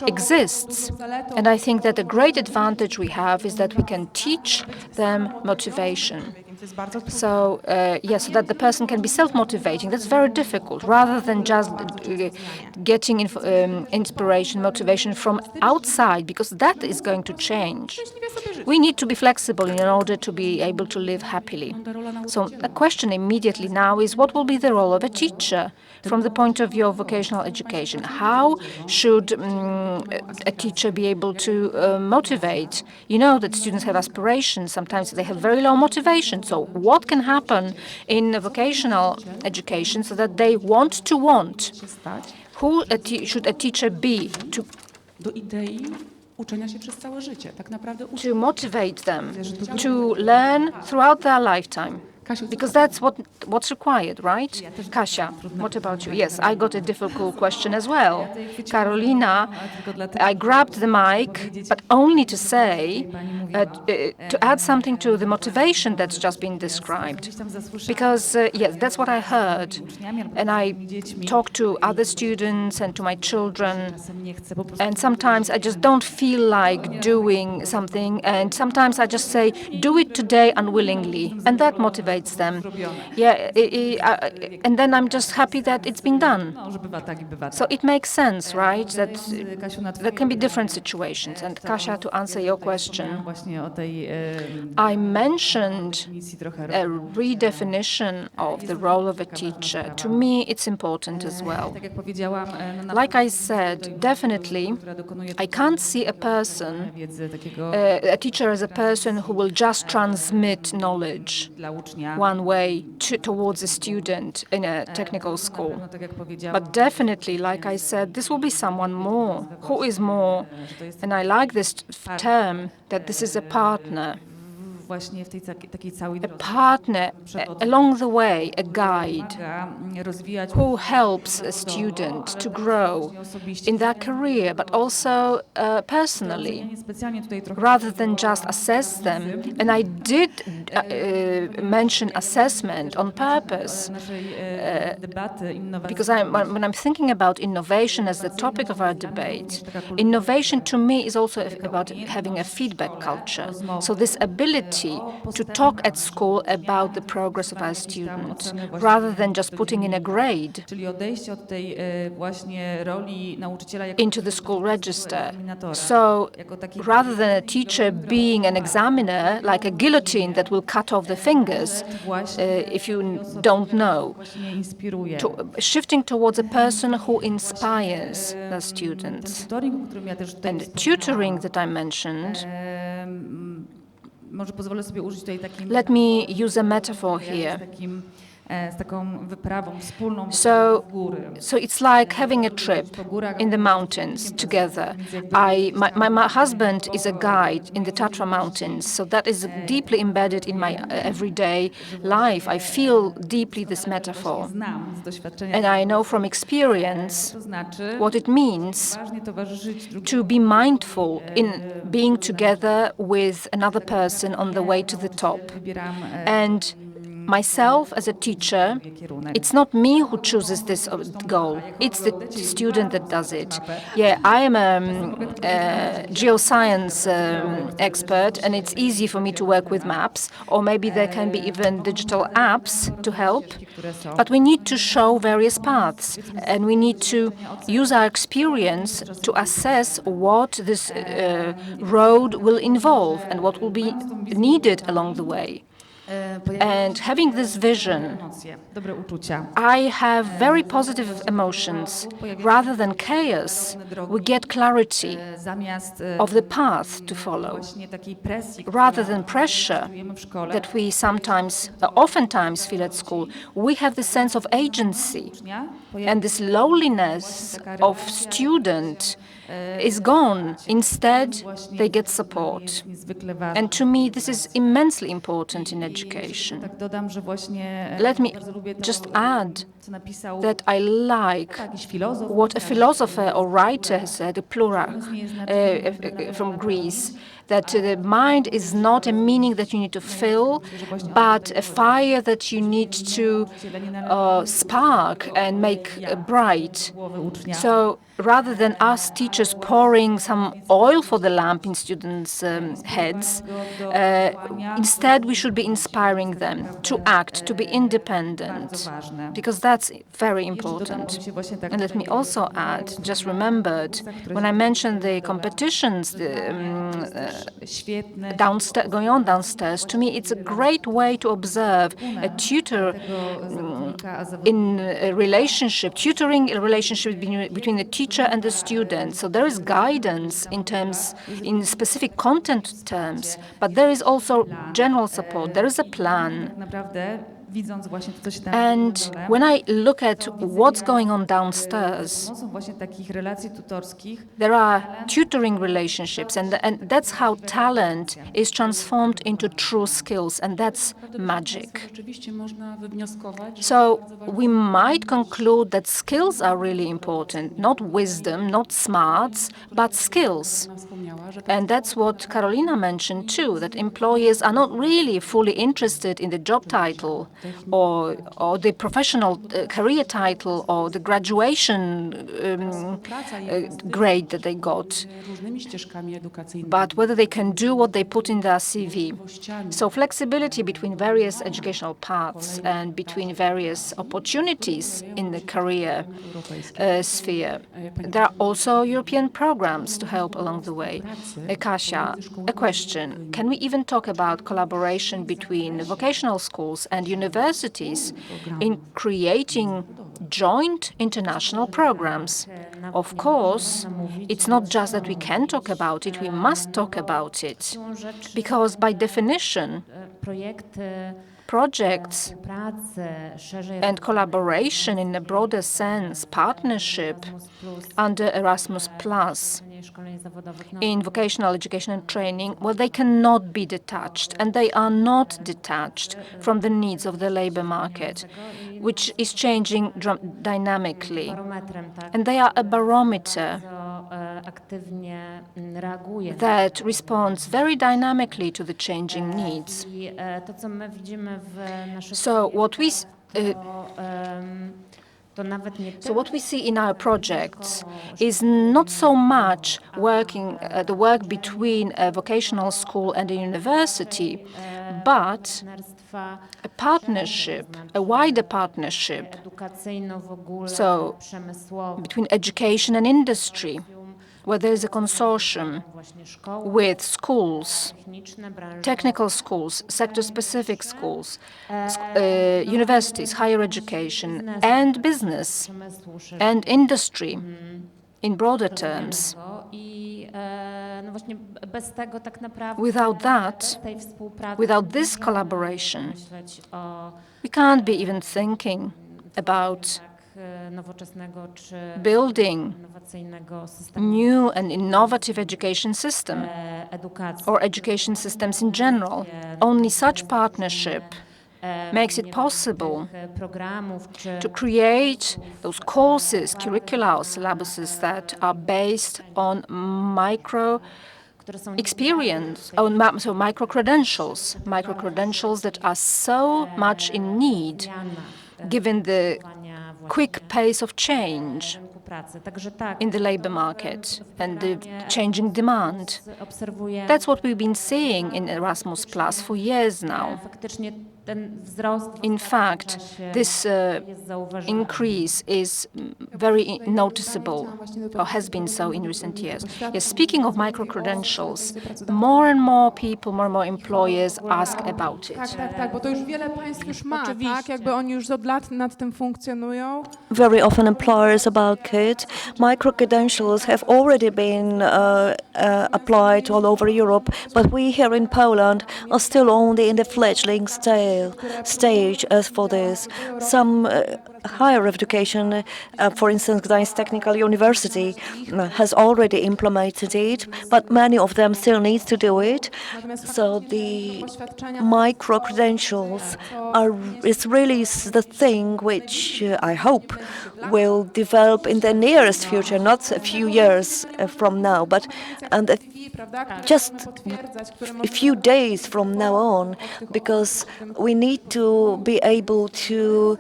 exists. And I think that the great advantage we have is that we can teach them motivation. So, so that the person can be self-motivating. That's very difficult, rather than just getting inspiration, motivation from outside, because that is going to change. We need to be flexible in order to be able to live happily. So the question immediately now is, what will be the role of a teacher from the point of view of vocational education? How should a teacher be able to motivate? You know that students have aspirations. Sometimes they have very low motivation. So what can happen in vocational education so that they want? Who should a teacher be to motivate them to learn throughout their lifetime? Because that's what's required, right? Kasia, what about you? Yes, I got a difficult question as well. Karolina, I grabbed the mic, but only to say, to add something to the motivation that's just been described. Because, yes, that's what I heard. And I talk to other students and to my children, and sometimes I just don't feel like doing something, and sometimes I just say, do it today unwillingly, and that motivates them. And then I'm just happy that it's been done. So it makes sense, right, that there can be different situations. And Kasia, to answer your question, I mentioned a redefinition of the role of a teacher. To me, it's important as well. Like I said, definitely, I can't see a teacher as a person who will just transmit knowledge one way towards a student in a technical school. But definitely, like I said, this will be someone more. Who is more? And I like this term, that this is a partner. A partner along the way, a guide who helps a student to grow in their career, but also personally, rather than just assess them. And I did mention assessment on purpose, because when I'm thinking about innovation as the topic of our debate, innovation to me is also about having a feedback culture. So this ability to talk at school about the progress of our students, rather than just putting in a grade into the school register. So rather than a teacher being an examiner, like a guillotine that will cut off the fingers if you don't know, shifting towards a person who inspires the students. And tutoring that I mentioned, let me use a metaphor here. So it's like having a trip in the mountains together. My husband is a guide in the Tatra Mountains, so that is deeply embedded in my everyday life. I feel deeply this metaphor. And I know from experience what it means to be mindful in being together with another person on the way to the top. And myself as a teacher, it's not me who chooses this goal, it's the student that does it. Yeah, I am a geoscience expert, and it's easy for me to work with maps, or maybe there can be even digital apps to help, but we need to show various paths, and we need to use our experience to assess what this road will involve and what will be needed along the way. And having this vision, dobre uczucia. I have very positive emotions. Rather than chaos, we get clarity Zamiast of the path to follow. właśnie takiej presji, Rather than pressure czujemy w szkole, that we oftentimes feel at school, we have the sense of agency. ucznia And this lowliness of student is gone. Instead, they get support. jest niezwykle ważny. And to me, this is immensely important in education. Tak dodam, że właśnie Let me bardzo lubię to, just add co napisał that I like jakiś filozof, what a philosopher or writer has said, Plura, from Greece, that the mind is not a meaning that you need to fill, but a fire that you need to spark and make bright. głowy ucznia. So rather than us teachers pouring some oil for the lamp in students' heads, instead we should be inspiring them to act, to be independent, because that's very important. And let me also add, just remembered, when I mentioned the competitions, Świetne going on downstairs, to me it's a great way to observe a tutor zawodnika, a zawodnik in a relationship, tutoring a relationship between the teacher and the student. So there is guidance in specific content terms, but there is also general support. There is a plan. tak naprawdę widząc właśnie to, co się tam And dzieje na when dole, I look at what's going on downstairs, za pomocą właśnie takich relacji tutorskich there are tutoring relationships, and that's how talent is transformed into true skills, and that's magic. Rzeczywiście można wywnioskować, że So we might conclude that skills are really important, not wisdom, not smarts, but skills. ona wspomniała, że And that's what Carolina mentioned too, that employers are not really fully interested in the job title or the professional career title or the graduation praca jest grade that they got, różnymi ścieżkami edukacyjnymi. but whether they can do what they put in their CV. So flexibility between various educational paths and between various opportunities in the career sphere. There are also European programs to help along the way. Kasia, a question. Can we even talk about collaboration between vocational schools and universities in creating joint international programs? Of course, it's not just that we can talk about it, we must talk about it. Because by definition, projects and collaboration in a broader sense, partnership under Erasmus Plus in vocational education and training, well, they cannot be detached, and they are not detached from the needs of the labor market, which is changing dynamically. And they are a barometer that responds very dynamically to the changing needs. So what we see in our projects is not so much the work between a vocational school and a university, but a partnership, a wider partnership, so between education and industry, where there is a consortium with schools, technical schools, sector-specific schools, universities, higher education, and business, and industry in broader terms. Without that, without this collaboration, we can't be even thinking about building new and innovative education system or education systems in general. Only such partnership makes it possible to create those courses, curricula, or syllabuses that are based on micro experience, so micro-credentials that are so much in need given the quick pace of change in the labor market and the changing demand. That's what we've been seeing in Erasmus Plus for years now. In fact, this increase is very noticeable, or has been so in recent years. Yes, speaking of micro-credentials, more and more people, more and more employers ask about it. Tak, bo to już wiele państw już ma, tak? Jakby oni już od lat nad tym funkcjonują. Very often employers about it. Micro-credentials have already been applied all over Europe, but we here in Poland are still only in the fledgling stage as for this. Some higher education, for instance, Gdańsk Technical University has already implemented it, but many of them still need to do it. So the micro-credentials is really the thing which I hope will develop in the nearest future, not a few years from now, but just a few days from now on, because we need to be able to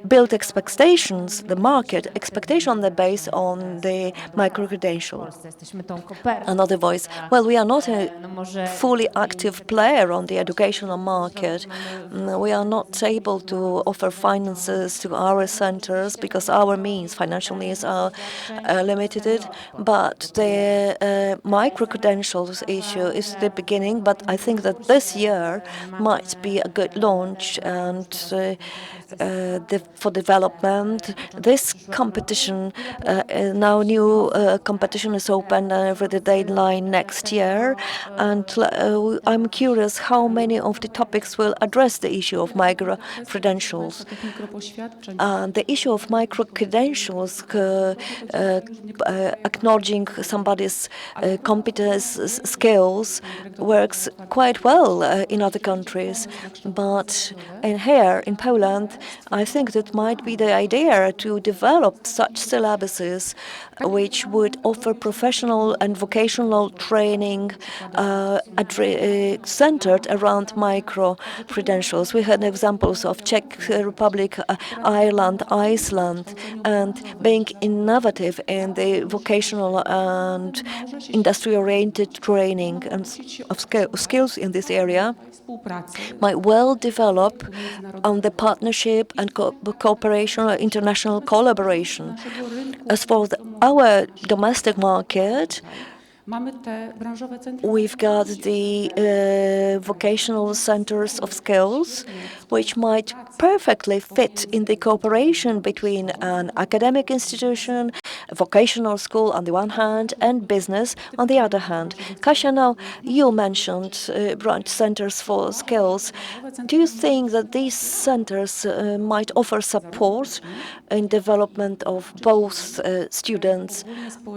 build expectations, the market expectation based on the micro-credential. Another voice, well, we are not a fully active player on the educational market. We are not able to offer finances to our centers because our financial means are limited, but the micro-credentials issue is the beginning, but I think that this year might be a good launch and for development. This competition, now new competition is open for the deadline next year, and I'm curious how many of the topics will address the issue of micro-credentials. The issue of micro-credentials, acknowledging somebody's competence, skills, works quite well in other countries, but here in Poland, I think that might be the idea to develop such syllabuses which would offer professional and vocational training centered around micro-credentials. We had examples of Czech Republic, Ireland, Iceland, and being innovative in the vocational and industry-oriented training and of skills in this area might well develop on the partnership and cooperation or international collaboration. As for our domestic market, we've got the vocational centers of skills, which might perfectly fit in the cooperation between an academic institution, a vocational school on the one hand, and business on the other hand. Kasia, now you mentioned branch centers for skills. Do you think that these centers might offer support in development of both students,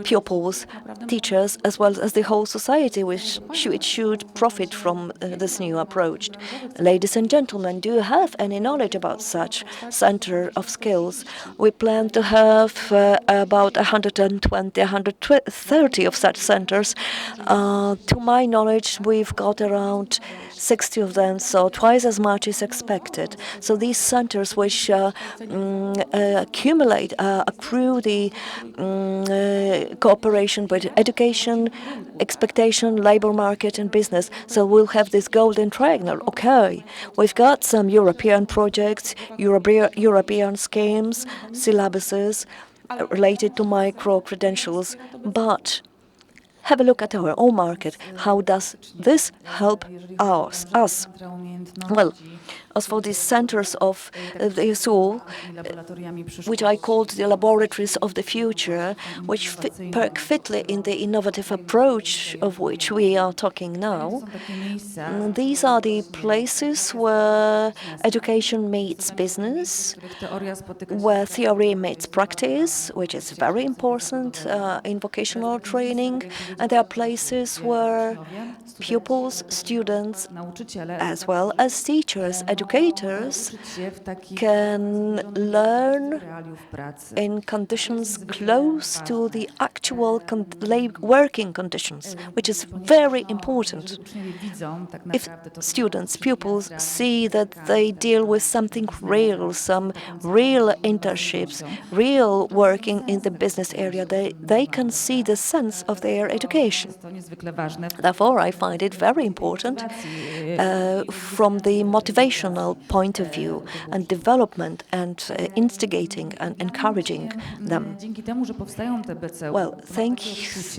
pupils, teachers, as well as the whole society, which should profit from this new approach? Ladies and gentlemen, do you have any knowledge about such center of skills? We plan to have about 120, 130 of such centers. To my knowledge, we've got around 60 of them, so twice as much is expected. So these centers which accrue the cooperation with education, expectation, labor market and business. So we'll have this golden triangle. Okay, we've got some European projects, European schemes, syllabuses related to micro-credentials, but have a look at our own market. How does this help us? Well, as for these centers of the soul, which I called the laboratories of the future, which work fitly in the innovative approach of which we are talking now, these are the places where education meets business, where theory meets practice, which is very important in vocational training, and there are places where pupils, students, as well as teachers these educators Uczyć się w takich can learn realiów pracy. in conditions close to the actual working conditions, which is very important. Jeżeli uczniowie widzą tak If naprawdę to, co students, robią, pupils czyli see that they deal with something real, some real internships, real working in the business area, they can see the sense of their education. jest to niezwykle ważne w Therefore, I find it very important from the motivational point of view and development and instigating and encouraging them. Dzięki temu, że powstają te BCU, Well, thanks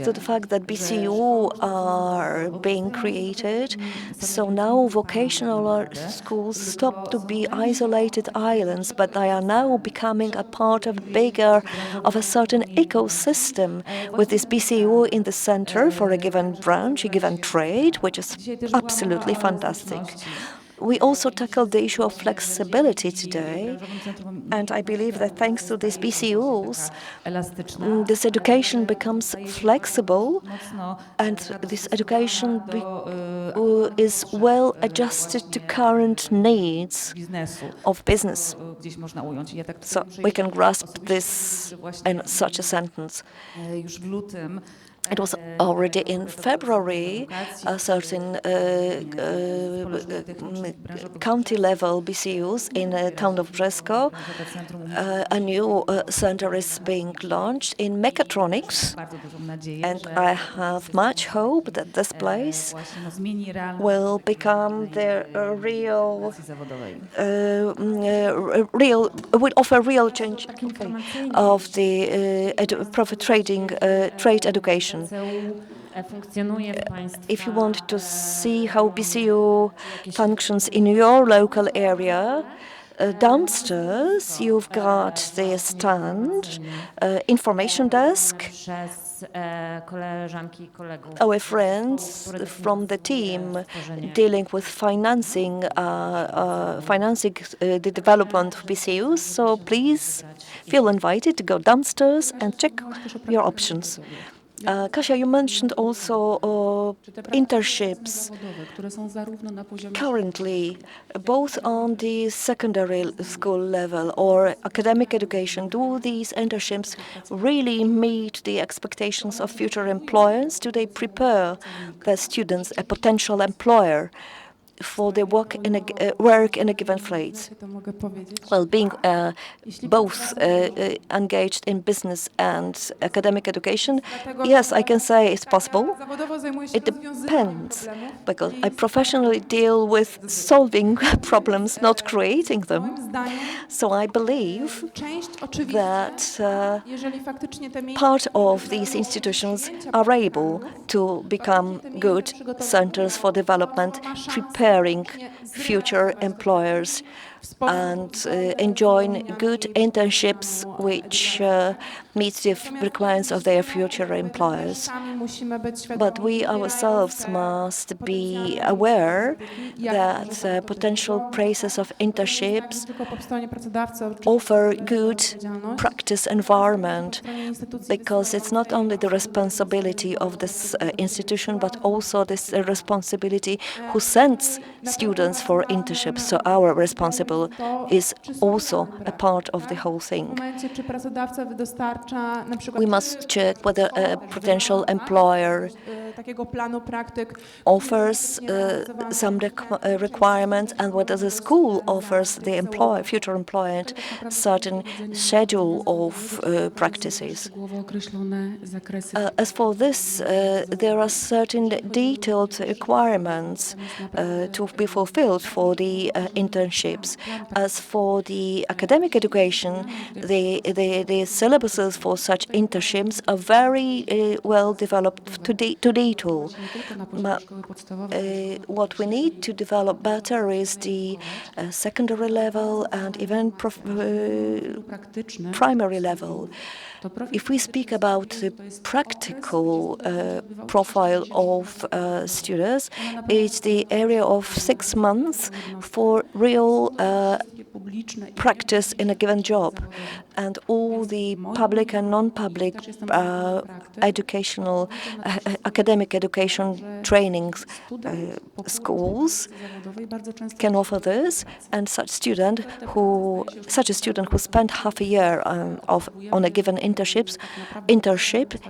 to the fact that BCU are being created, so now vocational schools stop to be isolated islands, but they are now becoming a part of a certain ecosystem with this BCU in the center for a given branch, a given trade, which is absolutely fantastic. We also tackled the issue of flexibility today, and I believe that thanks to these BCUs, this education becomes flexible, and this education is well adjusted to current needs of business. So we can grasp this in such a sentence. Już w lutym It was already in February, a certain county-level BCUs in the town of Brzesko. A new center is being launched in mechatronics, bardzo dużą nadzieję, and że I have much hope that this place właśnie zmieni realność will become the real, edukacji zawodowej. will offer real change of the trade education. Funkcjonuje w państwie. If you want to see how BCU functions in your local area, downstairs you've got the stand, information desk. Przez koleżanki i kolegów. Our friends from the team dealing with financing the development of BCUs. So please feel invited to go downstairs and check your options. Kasia, you mentioned also internships. Currently, both on the secondary school level or academic education, do these internships really meet the expectations of future employers? Do they prepare the students, a potential employer, for their work in a given phase? Well, being both engaged in business and academic education, yes, I can say it's possible. It depends, because I professionally deal with solving problems, not creating them. So I believe that part of these institutions are able to become good centers for development, preparing future employers and enjoying good internships which meet the requirements of their future employers. But we ourselves must be aware that potential places of internships offer good practice environment, because it's not only the responsibility of this institution, but also this responsibility who sends students for internships. So our responsibility is also a part of the whole thing. We must check whether a potential employer offers some requirements, and whether the school offers the future employer certain schedule of practices. As for this, there are certain detailed requirements to be fulfilled for the internships. As for the academic education, the syllabuses for such internships are very well developed to detail. What we need to develop better is the secondary level and even primary level. If we speak about the practical profile of students, it's the area of 6 months for real practice in a given job, and all the public and non-public educational, academic education trainings schools can offer this, and such a student who spent half a year on a given internship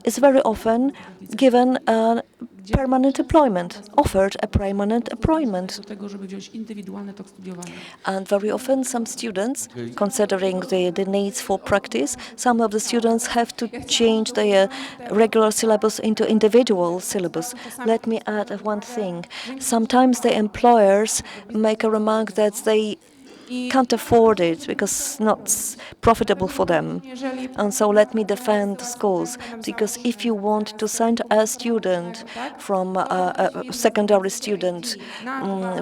is very often given permanent employment, offered a permanent employment. And very often some students, considering the needs for practice, some of the students have to change their regular syllabus into individual syllabus. Let me add one thing. Sometimes the employers make a remark that they can't afford it because it's not profitable for them. And so let me defend schools, because if you want to send a student from a secondary student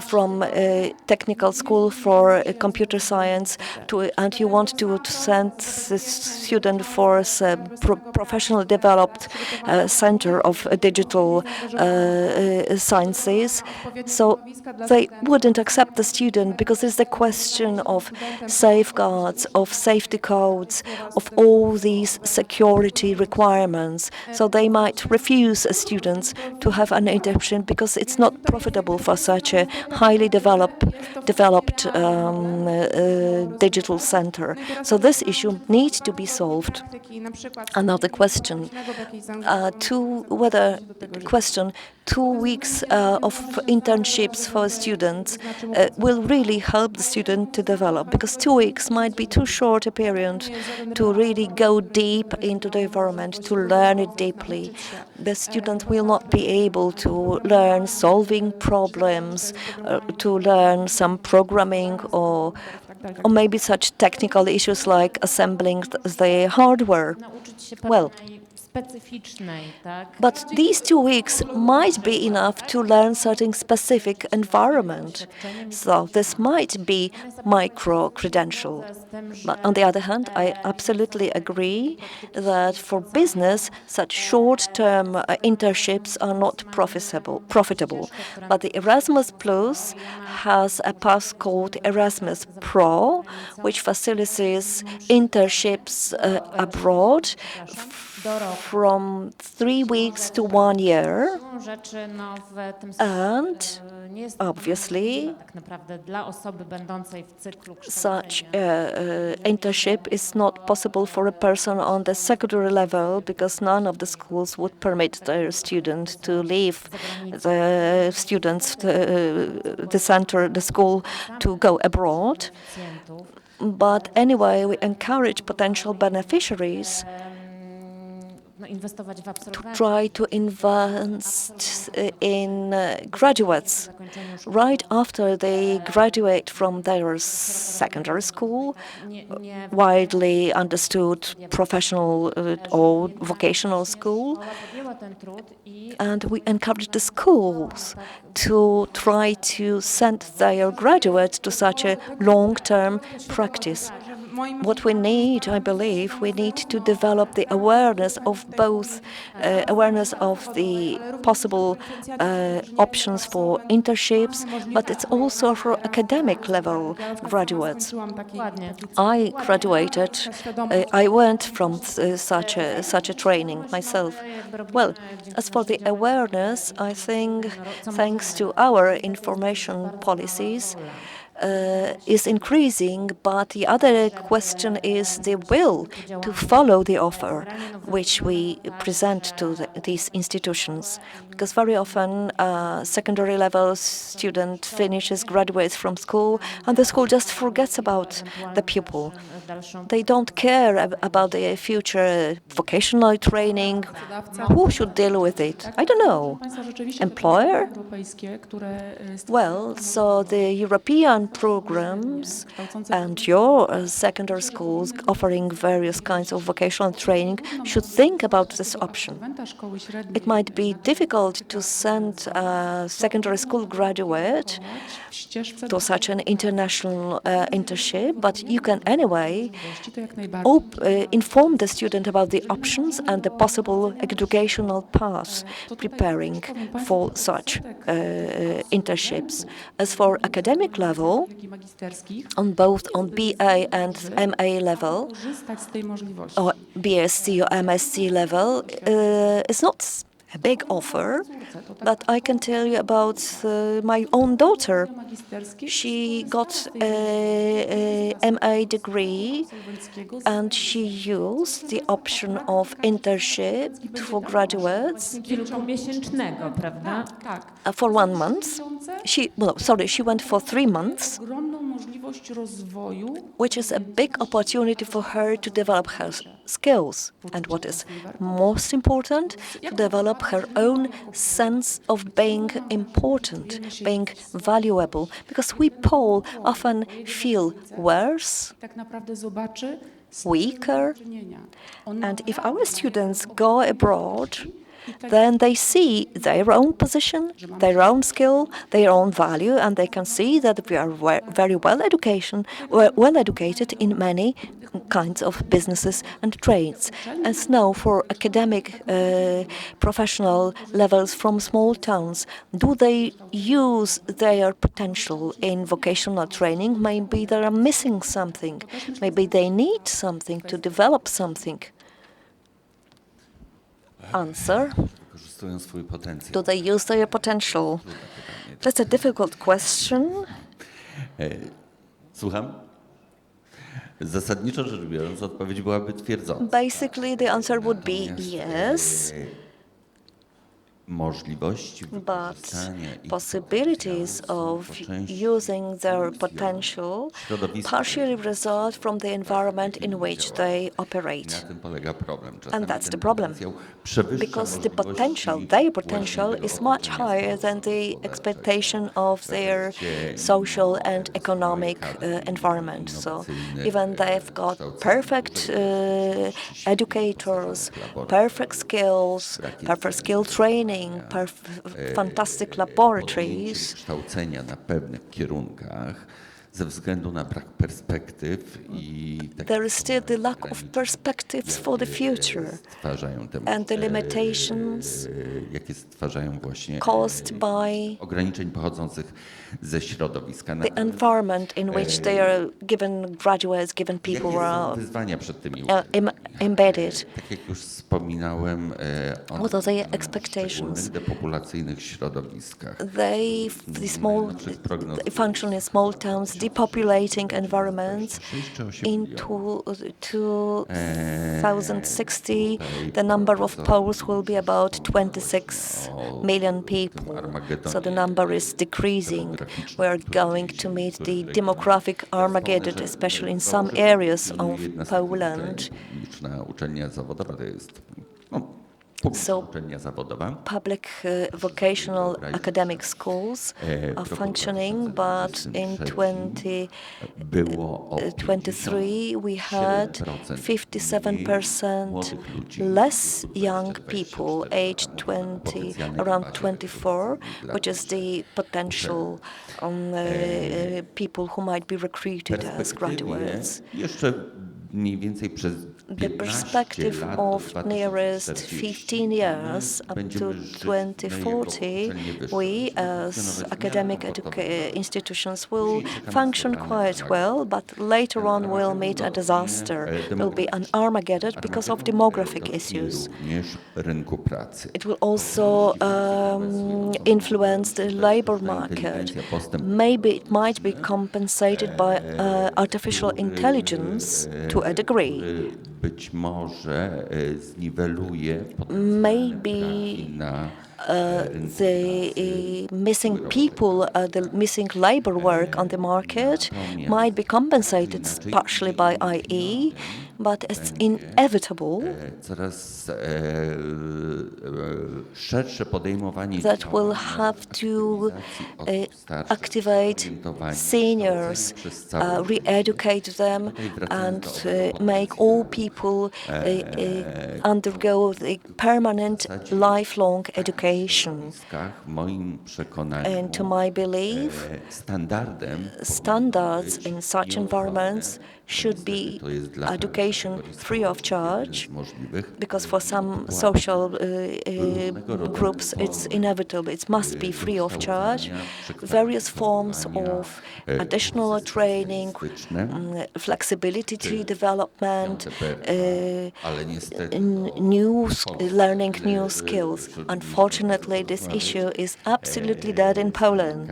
from a technical school for computer science and you want to send this student for a professionally developed center of digital sciences, so they wouldn't accept the student because it's the question of safeguards, of safety codes, of all these security requirements. So they might refuse students to have an internship because it's not profitable for such a highly developed digital center. So this issue needs to be solved. Another question, 2 weeks of internships for students will really help the student to develop, because 2 weeks might be too short a period to really go deep into the environment, to learn it deeply. The student will not be able to learn solving problems, to learn some programming or maybe such technical issues like assembling the hardware. Well, but these 2 weeks might be enough to learn certain specific environment. So this might be micro-credential. But on the other hand, I absolutely agree that for business, such short-term internships are not profitable. But the Erasmus Plus has a pass called Erasmus Pro, which facilitates internships abroad from 3 weeks to 1 year, and obviously such internship is not possible for a person on the secondary level, because none of the schools would permit their students to leave the school to go abroad. But anyway, we encourage potential beneficiaries to try to invest in graduates right after they graduate from their secondary school, widely understood professional or vocational school. And we encourage the schools to try to send their graduates to such a long-term practice. What we need, I believe, we need to develop the awareness of both, awareness of the possible options for internships, but it's also for academic level graduates. I graduated, I went from such a training myself. Well, as for the awareness, I think thanks to our information policies, is increasing, but the other question is the will to follow the offer which we present to these institutions. Because very often secondary level student graduates from school, and the school just forgets about the pupil. They don't care about their future vocational training. Who should deal with it? I don't know. Employer? Well, so the European programs and your secondary schools offering various kinds of vocational training should think about this option. It might be difficult to send a secondary school graduate to such an international internship, but you can anyway inform the student about the options and the possible educational paths preparing for such internships. As for academic level, level, jak i magisterskich, on BA and MA level, korzystać z tej możliwości. or BSc or MSc level, is not a big offer, but I can tell you about my own daughter. Magisterskie She got a MA degree and she used the option of internship for graduates Kilkumiesięcznego, prawda? tak, for 1 month. She went for 3 months, ogromną możliwość rozwoju, which is a big opportunity for her to develop her skills. And what is most important, to develop her own sense of being important, being valuable. Because we Poles often feel worse, tak naprawdę zobaczy weaker, czynienia. and if our students go abroad, then they see their own position, their own skill, their own value, and they can see that we are very well educated in many kinds of businesses and trades. As now for academic professional levels from small towns, do they use their potential in vocational training? Maybe they are missing something. Maybe they need something to develop something. Answer. Wykorzystują swój potencjał. Do they use their potential? That's a difficult question. Słucham? Zasadniczo rzecz biorąc, odpowiedź byłaby twierdząca. Basically, the answer would be yes, możliwości but wykorzystania ich possibilities of using their potential partially result from the environment in which they operate. Na tym polega problem. And that's the problem, because the potential, their potential is much higher than the expectation of their social and economic environment. So even they've got perfect educators, perfect skills, perfect skill training, fantastic laboratories, kształcenia na pewnych kierunkach ze względu na brak perspektyw i there is still the lack of perspectives for the future stwarzają te and the limitations jakie stwarzają właśnie caused by ograniczeń pochodzących ze środowiska. the environment in which they are given graduates, given people Jakie who są are wyzwania przed tymi embedded? Tak jak już wspominałem What are their expectations? w depopulacyjnych środowiskach. They function in small towns, depopulating environments. In 2060, the number of Poles will be about 26 million people. So the number is decreasing. We are going to meet the demographic Armageddon, especially in some areas of Poland. Liczna uczelnia zawodowa to jest So uczelnia zawodowa. public vocational academic schools are functioning, but in 2023 we had 57% less young people aged 20, around 24, which is the potential people who might be recruited as graduates. Jeszcze mniej więcej przez The 15 perspective lat of do nearest 2040 15 years up to będziemy żyć 2040, we as academic institutions will Dzisiaj function czekamy quite well, but later on we'll meet a disaster. Will be an Armageddon because of demographic issues. również rynku pracy. It will also influence the labor market. Maybe it might be compensated by artificial intelligence to a degree. Być może zniweluje Maybe na the missing people, the missing labor work on the market might be compensated partially by IE, but it's inevitable coraz szersze podejmowanie that we'll have to activate seniors, re-educate them, and make all people undergo the permanent lifelong education. w moim przekonaniu And to my belief, standardem standards in such environments should be education education free of charge, z możliwych. because for some social groups it's inevitable, it must be free of charge. Various forms of additional training, flexibility development, Ale niestety learning new skills. Unfortunately, this issue is absolutely dead in Poland.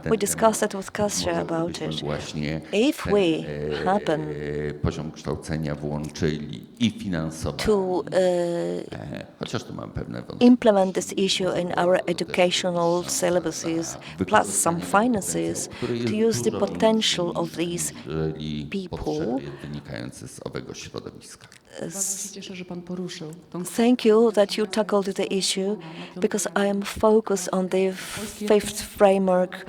We discussed it with Kasia about it. właśnie If we happen poziom kształcenia włączyli i finansowanie, to chociaż tu mam pewne implement this issue in our educational syllabuses, plus some finances, to use the potential of these people. wynikające z owego środowiska. Bardzo się cieszę, że Pan poruszył tą Thank you that you tackled the issue, because I am focused on the fifth framework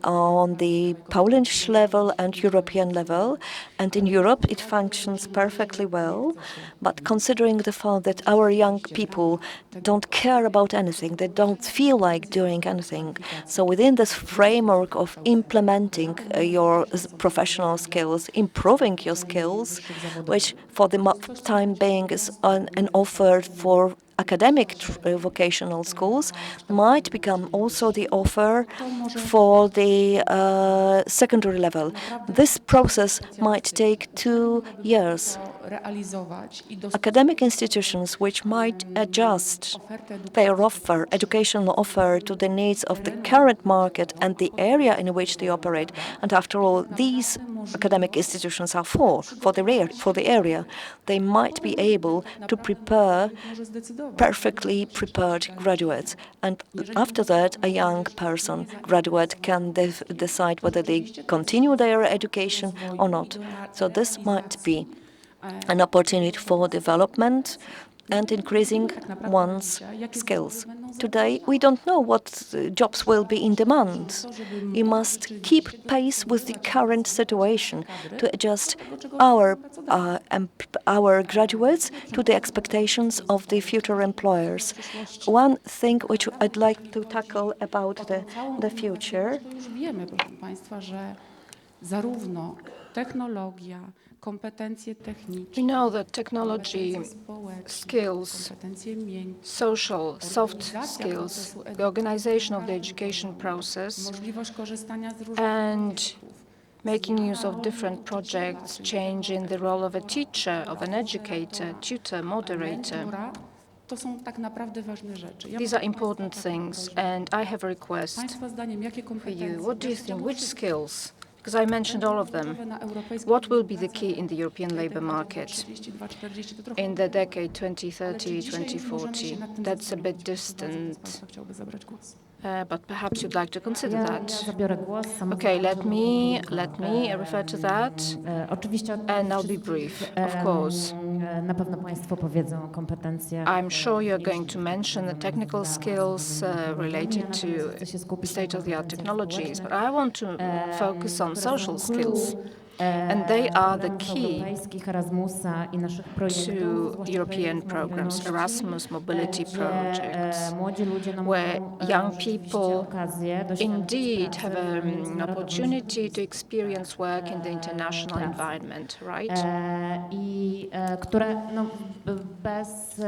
on the Polish level and European level. And in Europe it functions perfectly well, but considering the fact that our young people don't care about anything, they don't feel like doing anything, so within this framework of implementing your professional skills, improving your skills, which for the time being is an offer for academic vocational schools, might become also the offer for the secondary level. This process might take 2 years. realizować i Academic institutions which might adjust their educational offer to the needs of the current market and the area in which they operate. And after all, these academic institutions are for the area. They might be able to prepare może zdecydować. perfectly prepared graduates. And after that, a young graduate can decide whether they continue their education or not. So this might be an opportunity for development and increasing one's skills. Today, we don't know what jobs will be in demand. We must keep pace with the current situation to adjust our graduates to the expectations of the future employers. One thing which I'd like to tackle about the future. To już wiemy, proszę Państwa, że zarówno technologia, kompetencje techniczne, We know that technology, społeczne, skills, kompetencje miękkie, social, soft skills, the organization of the education process, możliwość korzystania z różnych and making use of different projects, changing the role of a teacher, of an educator, tutor, moderator. mentora, to są tak naprawdę ważne rzeczy. Ja These are bym important Państwa things, zapytała, and I have a request Państwa zdaniem, jakie for kompetencje you. What do you wreszcie think? muszą Which być skills? Because I mentioned all of them. kluczowe na europejską What will be the pracę key in the European labour market 32-40, to trochę in the decade Ale 2030, czy dzisiaj już możemy się 2040? nad tym That's a zastanowić? bit Czy bardzo z distant, Państwa chciałby zabrać głos? but perhaps you'd like to consider Ja that. zabiorę głos. Sama Okay, let zapraszam me do refer to that, Oczywiście and I'll be wszystkich, brief, of course. Na pewno Państwo powiedzą o kompetencjach. I'm sure you're going to mention the technical skills related to state-of-the-art technologies, but I want to focus on social skills. And they are the key to European programs, Erasmus mobility projects, where young people indeed have an opportunity to experience work in the international environment, right? I które bez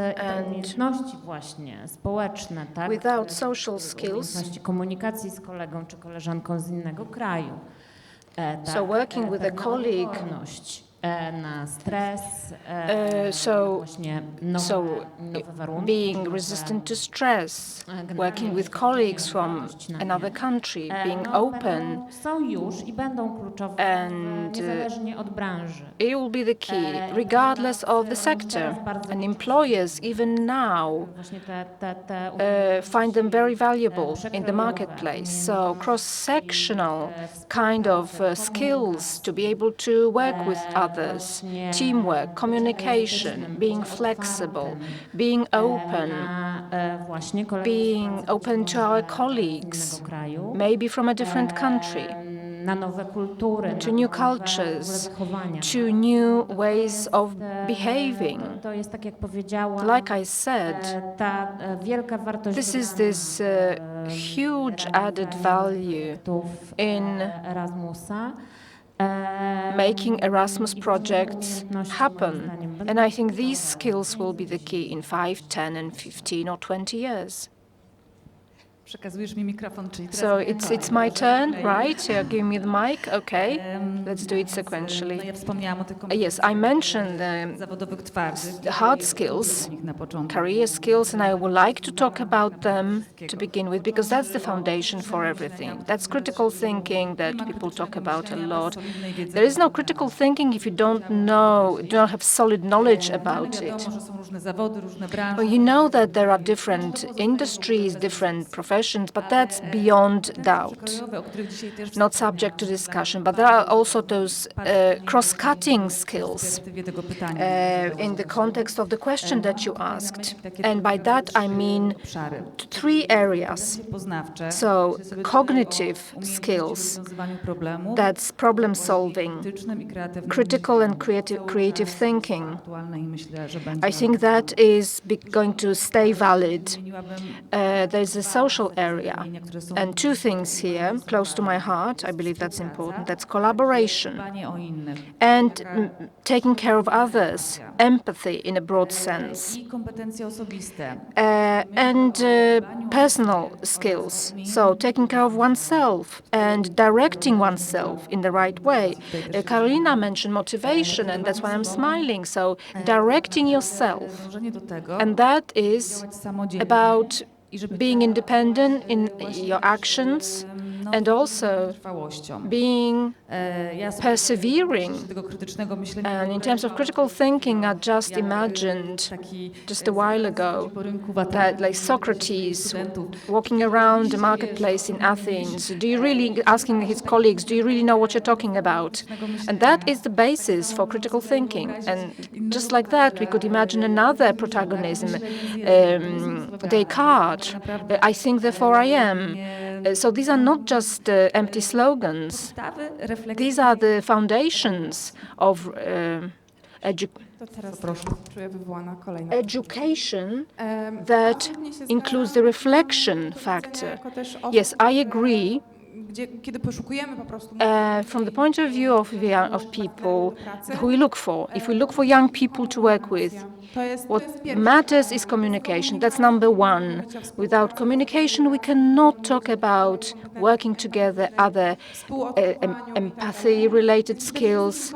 umiejętności właśnie społeczne, tak? Without social skills, Umiejętności komunikacji z kolegą czy koleżanką z innego kraju. so working with a colleague, na stres, właśnie nowe warunki, being resistant to stress, working with colleagues from another country, being open, są już i będą kluczowe, and niezależnie od branży. it will be the key, regardless of the sector. And employers, even now, Właśnie find them very valuable in the marketplace. So cross-sectional kind of skills to be able to work with others, teamwork, communication, being flexible, being open, being open to our colleagues, maybe from a different country, na nowe kultury, to new cultures, to new ways of behaving. To jest tak, jak powiedziałam, Like I said, ta wielka wartość this is this huge added value in Erasmusa. making Erasmus projects happen. And I think these skills will be the key in 5, 10, and 15 or 20 years. Przekazujesz mi mikrofon, czyli teraz So moja it's kolej. my turn, right? You're giving me the mic? Okay, let's do it No sequentially. ja wspomniałam o tych Yes, I mentioned the zawodowych twardych. the hard skills, Na początku. career skills, and I would like to talk about them to begin with because that's the foundation for everything. That's critical thinking that people talk about a lot. There is no critical thinking if you don't have solid knowledge about it. Wiadomo, że są różne zawody, różne branże. Well, you know that there are different industries, different professions, but that's beyond doubt, Krojowe, o których dzisiaj też not subject to discussion. But there are also those cross-cutting skills perspektywie tego pytania. in the context of the question that you asked. And by that I mean Obszary. 3 areas. Poznawcze. So Myślę sobie cognitive o umiejętności w skills, rozwiązywaniu problemu, that's problem solving, krytycznym i kreatywnym critical and myśleniu. creative thinking. Aktualne i myślę, że będzie I think that is going to stay valid. wymieniłabym There's a social area, zagadnienia, które są and 2 things here, close to my heart, I believe that's important. That's collaboration dbanie o innych and taking care of others, empathy in a broad sense, i kompetencje osobiste. and personal skills. So taking care of oneself and directing oneself in the right way. Karolina mentioned motivation, and that's why I'm smiling. So directing yourself, Dążenie do tego, and that is działać samodzielnie about i żeby being independent in your actions and also trwałością. being Ja sobie persevering. tego krytycznego myślenia And in terms of critical thinking, I just imagined taki just a while ago po rynku that like Socrates walking around the marketplace in Athens, asking his colleagues, do you really know what you're talking about? And that is the basis for critical thinking. And just like that, we could imagine another protagonism, Descartes, I think therefore I am. So these are not just empty slogans. These are the foundations of To teraz czuję wywołana kolejna. education A that mnie się includes zdaje, the reflection że factor. jako też osób, Yes, I agree. kiedy poszukujemy po prostu From the point of view of people who we look for, if we look for young people to work with, what matters is communication. That's number 1. Without communication, we cannot talk about working together, other empathy-related skills,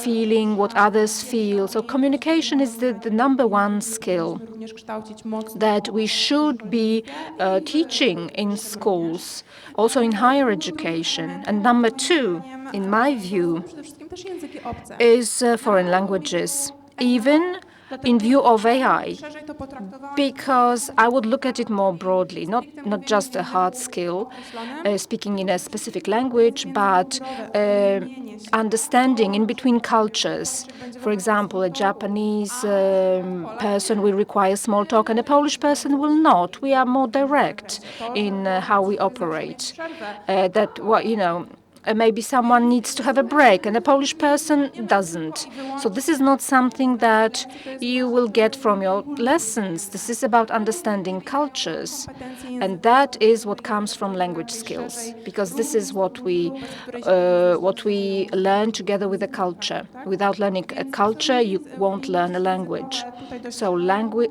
feeling what others feel. So communication is the number 1 skill również kształcić mocno that we should be teaching in schools, also in higher education. And number 2, in my view, przede wszystkim też języki obce. is foreign languages, even in view of AI, Szerzej to potraktowałam because I would look at it more broadly, not just a hard skill, speaking in a specific language, but understanding in between cultures. For example, a Japanese person will require small talk and a Polish person will not. We are more direct in how we operate. Maybe someone needs to have a break and a Polish person doesn't. So this is not something that you will get from your lessons. This is about understanding cultures. And that is what comes from language skills, because this is what we learn together with the culture. Without learning a culture, you won't learn a language. So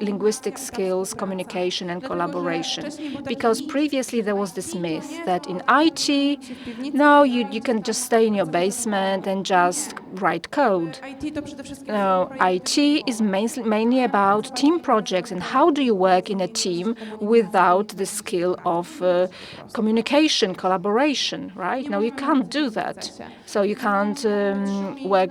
linguistic skills, communication and collaboration. Because previously there was this myth that in IT, no, you can just stay in your basement and just write code. IT to przede wszystkim No, IT is mainly about team projects and how do you work in a team without the skill of communication, collaboration, right? No, you can't do that. So you can't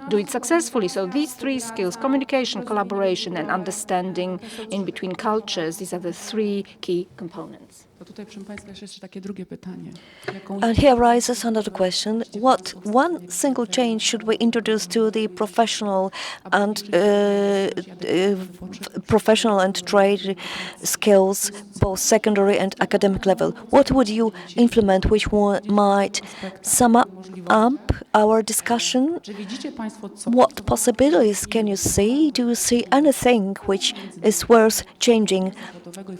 do it successfully. So these 3 skills, communication, collaboration and understanding in between cultures, these are the 3 key components. To tutaj, proszę Państwa, jeszcze takie drugie pytanie. And here rises another question. What one single change should we introduce to the professional and trade skills, both secondary and academic level? What would you implement which might sum up our discussion? Czy widzicie Państwo, co What possibilities can you see? Do you see anything which is worth changing,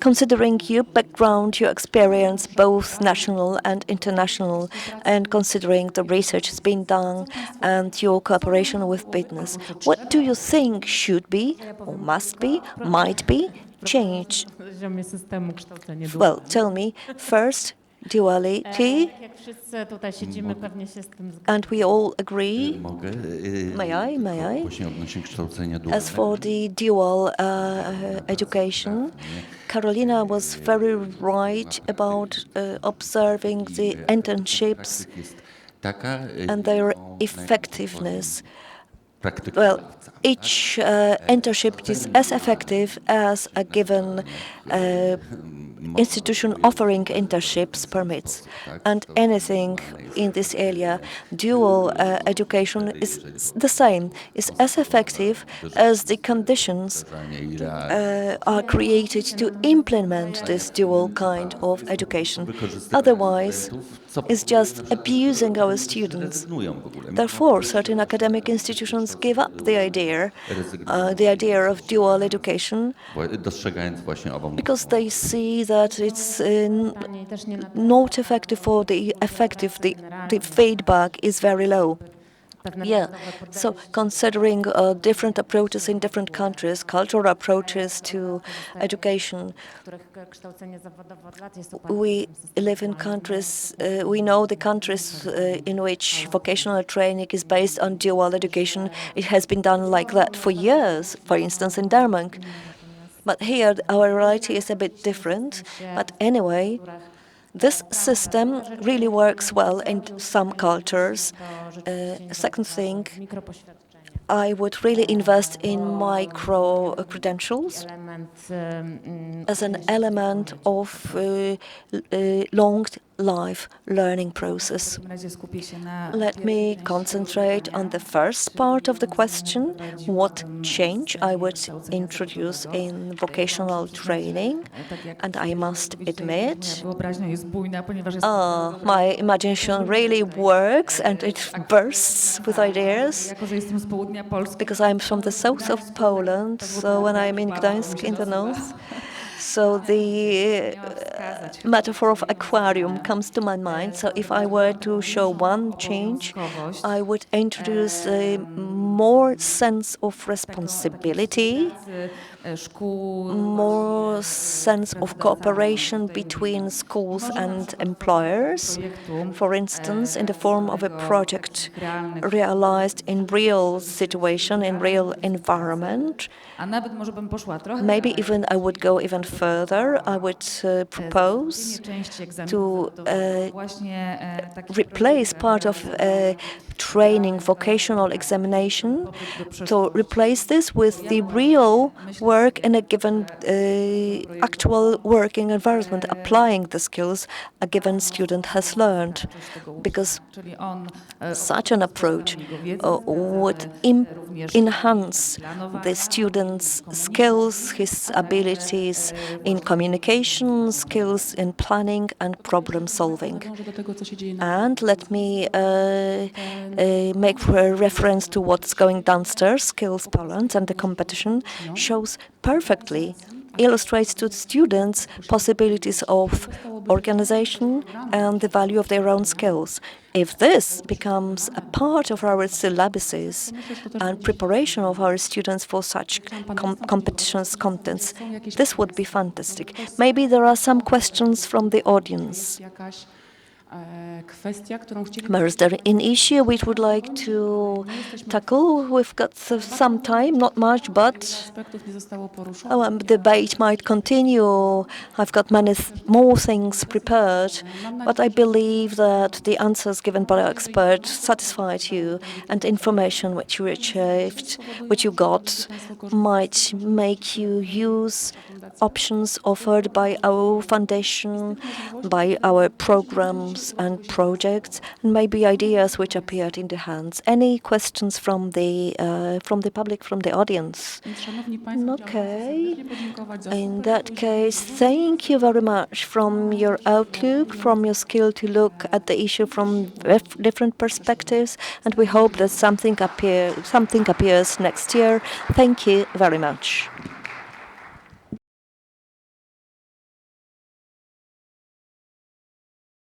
considering your background, your experience, both national and international, and considering the research has been done and your cooperation with business. What do you think should be, or must be, might be changed? poziomie systemu kształcenia Well, tell me first, duality, Jak wszyscy tutaj siedzimy, pewnie się z tym and we all agree. Mogę? May I? Właśnie odnośnie kształcenia As for the dual education, Karolina was very right about observing the internships and their effectiveness. Well, each internship is as effective as a given institution offering internships permits, and anything in this area, dual education is the same, is as effective as the conditions are created to implement this dual kind of education. Otherwise, it's just abusing our students. Therefore, certain academic institutions give up the idea of dual education, because they see that it's not effective for the feedback is very low. Yeah, so considering different approaches in different countries, cultural approaches to education, we live in countries, we know the countries in which vocational training is based on dual education. It has been done like that for years, for instance, in Denmark. But here, our reality is a bit different. But anyway, this system really works well in some cultures. Second thing, I would really invest in micro-credentials as an element of long life learning process. Let me concentrate on the first part of the question, what change I would introduce in vocational training, and I must admit, my imagination really works and it bursts with ideas, because I'm from the south of Poland, so when I'm in Gdańsk in the north, so the metaphor of aquarium comes to my mind. So if I were to show one change, I would introduce a more sense of responsibility, more sense of cooperation between schools and employers, for instance, in the form of a project realized in real situation, in real environment. Maybe even I would go even further. I would propose to replace part of training, vocational examination, to replace this with the real work in a given actual working environment, applying the skills a given student has learned. Because such an approach would enhance the student's skills, his abilities in communication, skills in planning and problem solving. And let me make reference to what's going downstairs. Skills Poland and the competition shows perfectly, illustrates to students possibilities of organization and the value of their own skills. If this becomes a part of our syllabuses and preparation of our students for such competitions contents, this would be fantastic. Maybe there are some questions from the audience. Is there an issue which would like to tackle? We've got some time, not much, but debate might continue. I've got many more things prepared, but I believe that the answers given by our expert satisfied you, and information which you achieved, which you got, might make you use options offered by our foundation, by our programs and projects, and maybe ideas which appeared in the hands. Any questions from the public, from the audience? Okay. In that case, thank you very much from your outlook, from your skill to look at the issue from different perspectives, and we hope that something appears next year. Thank you very much.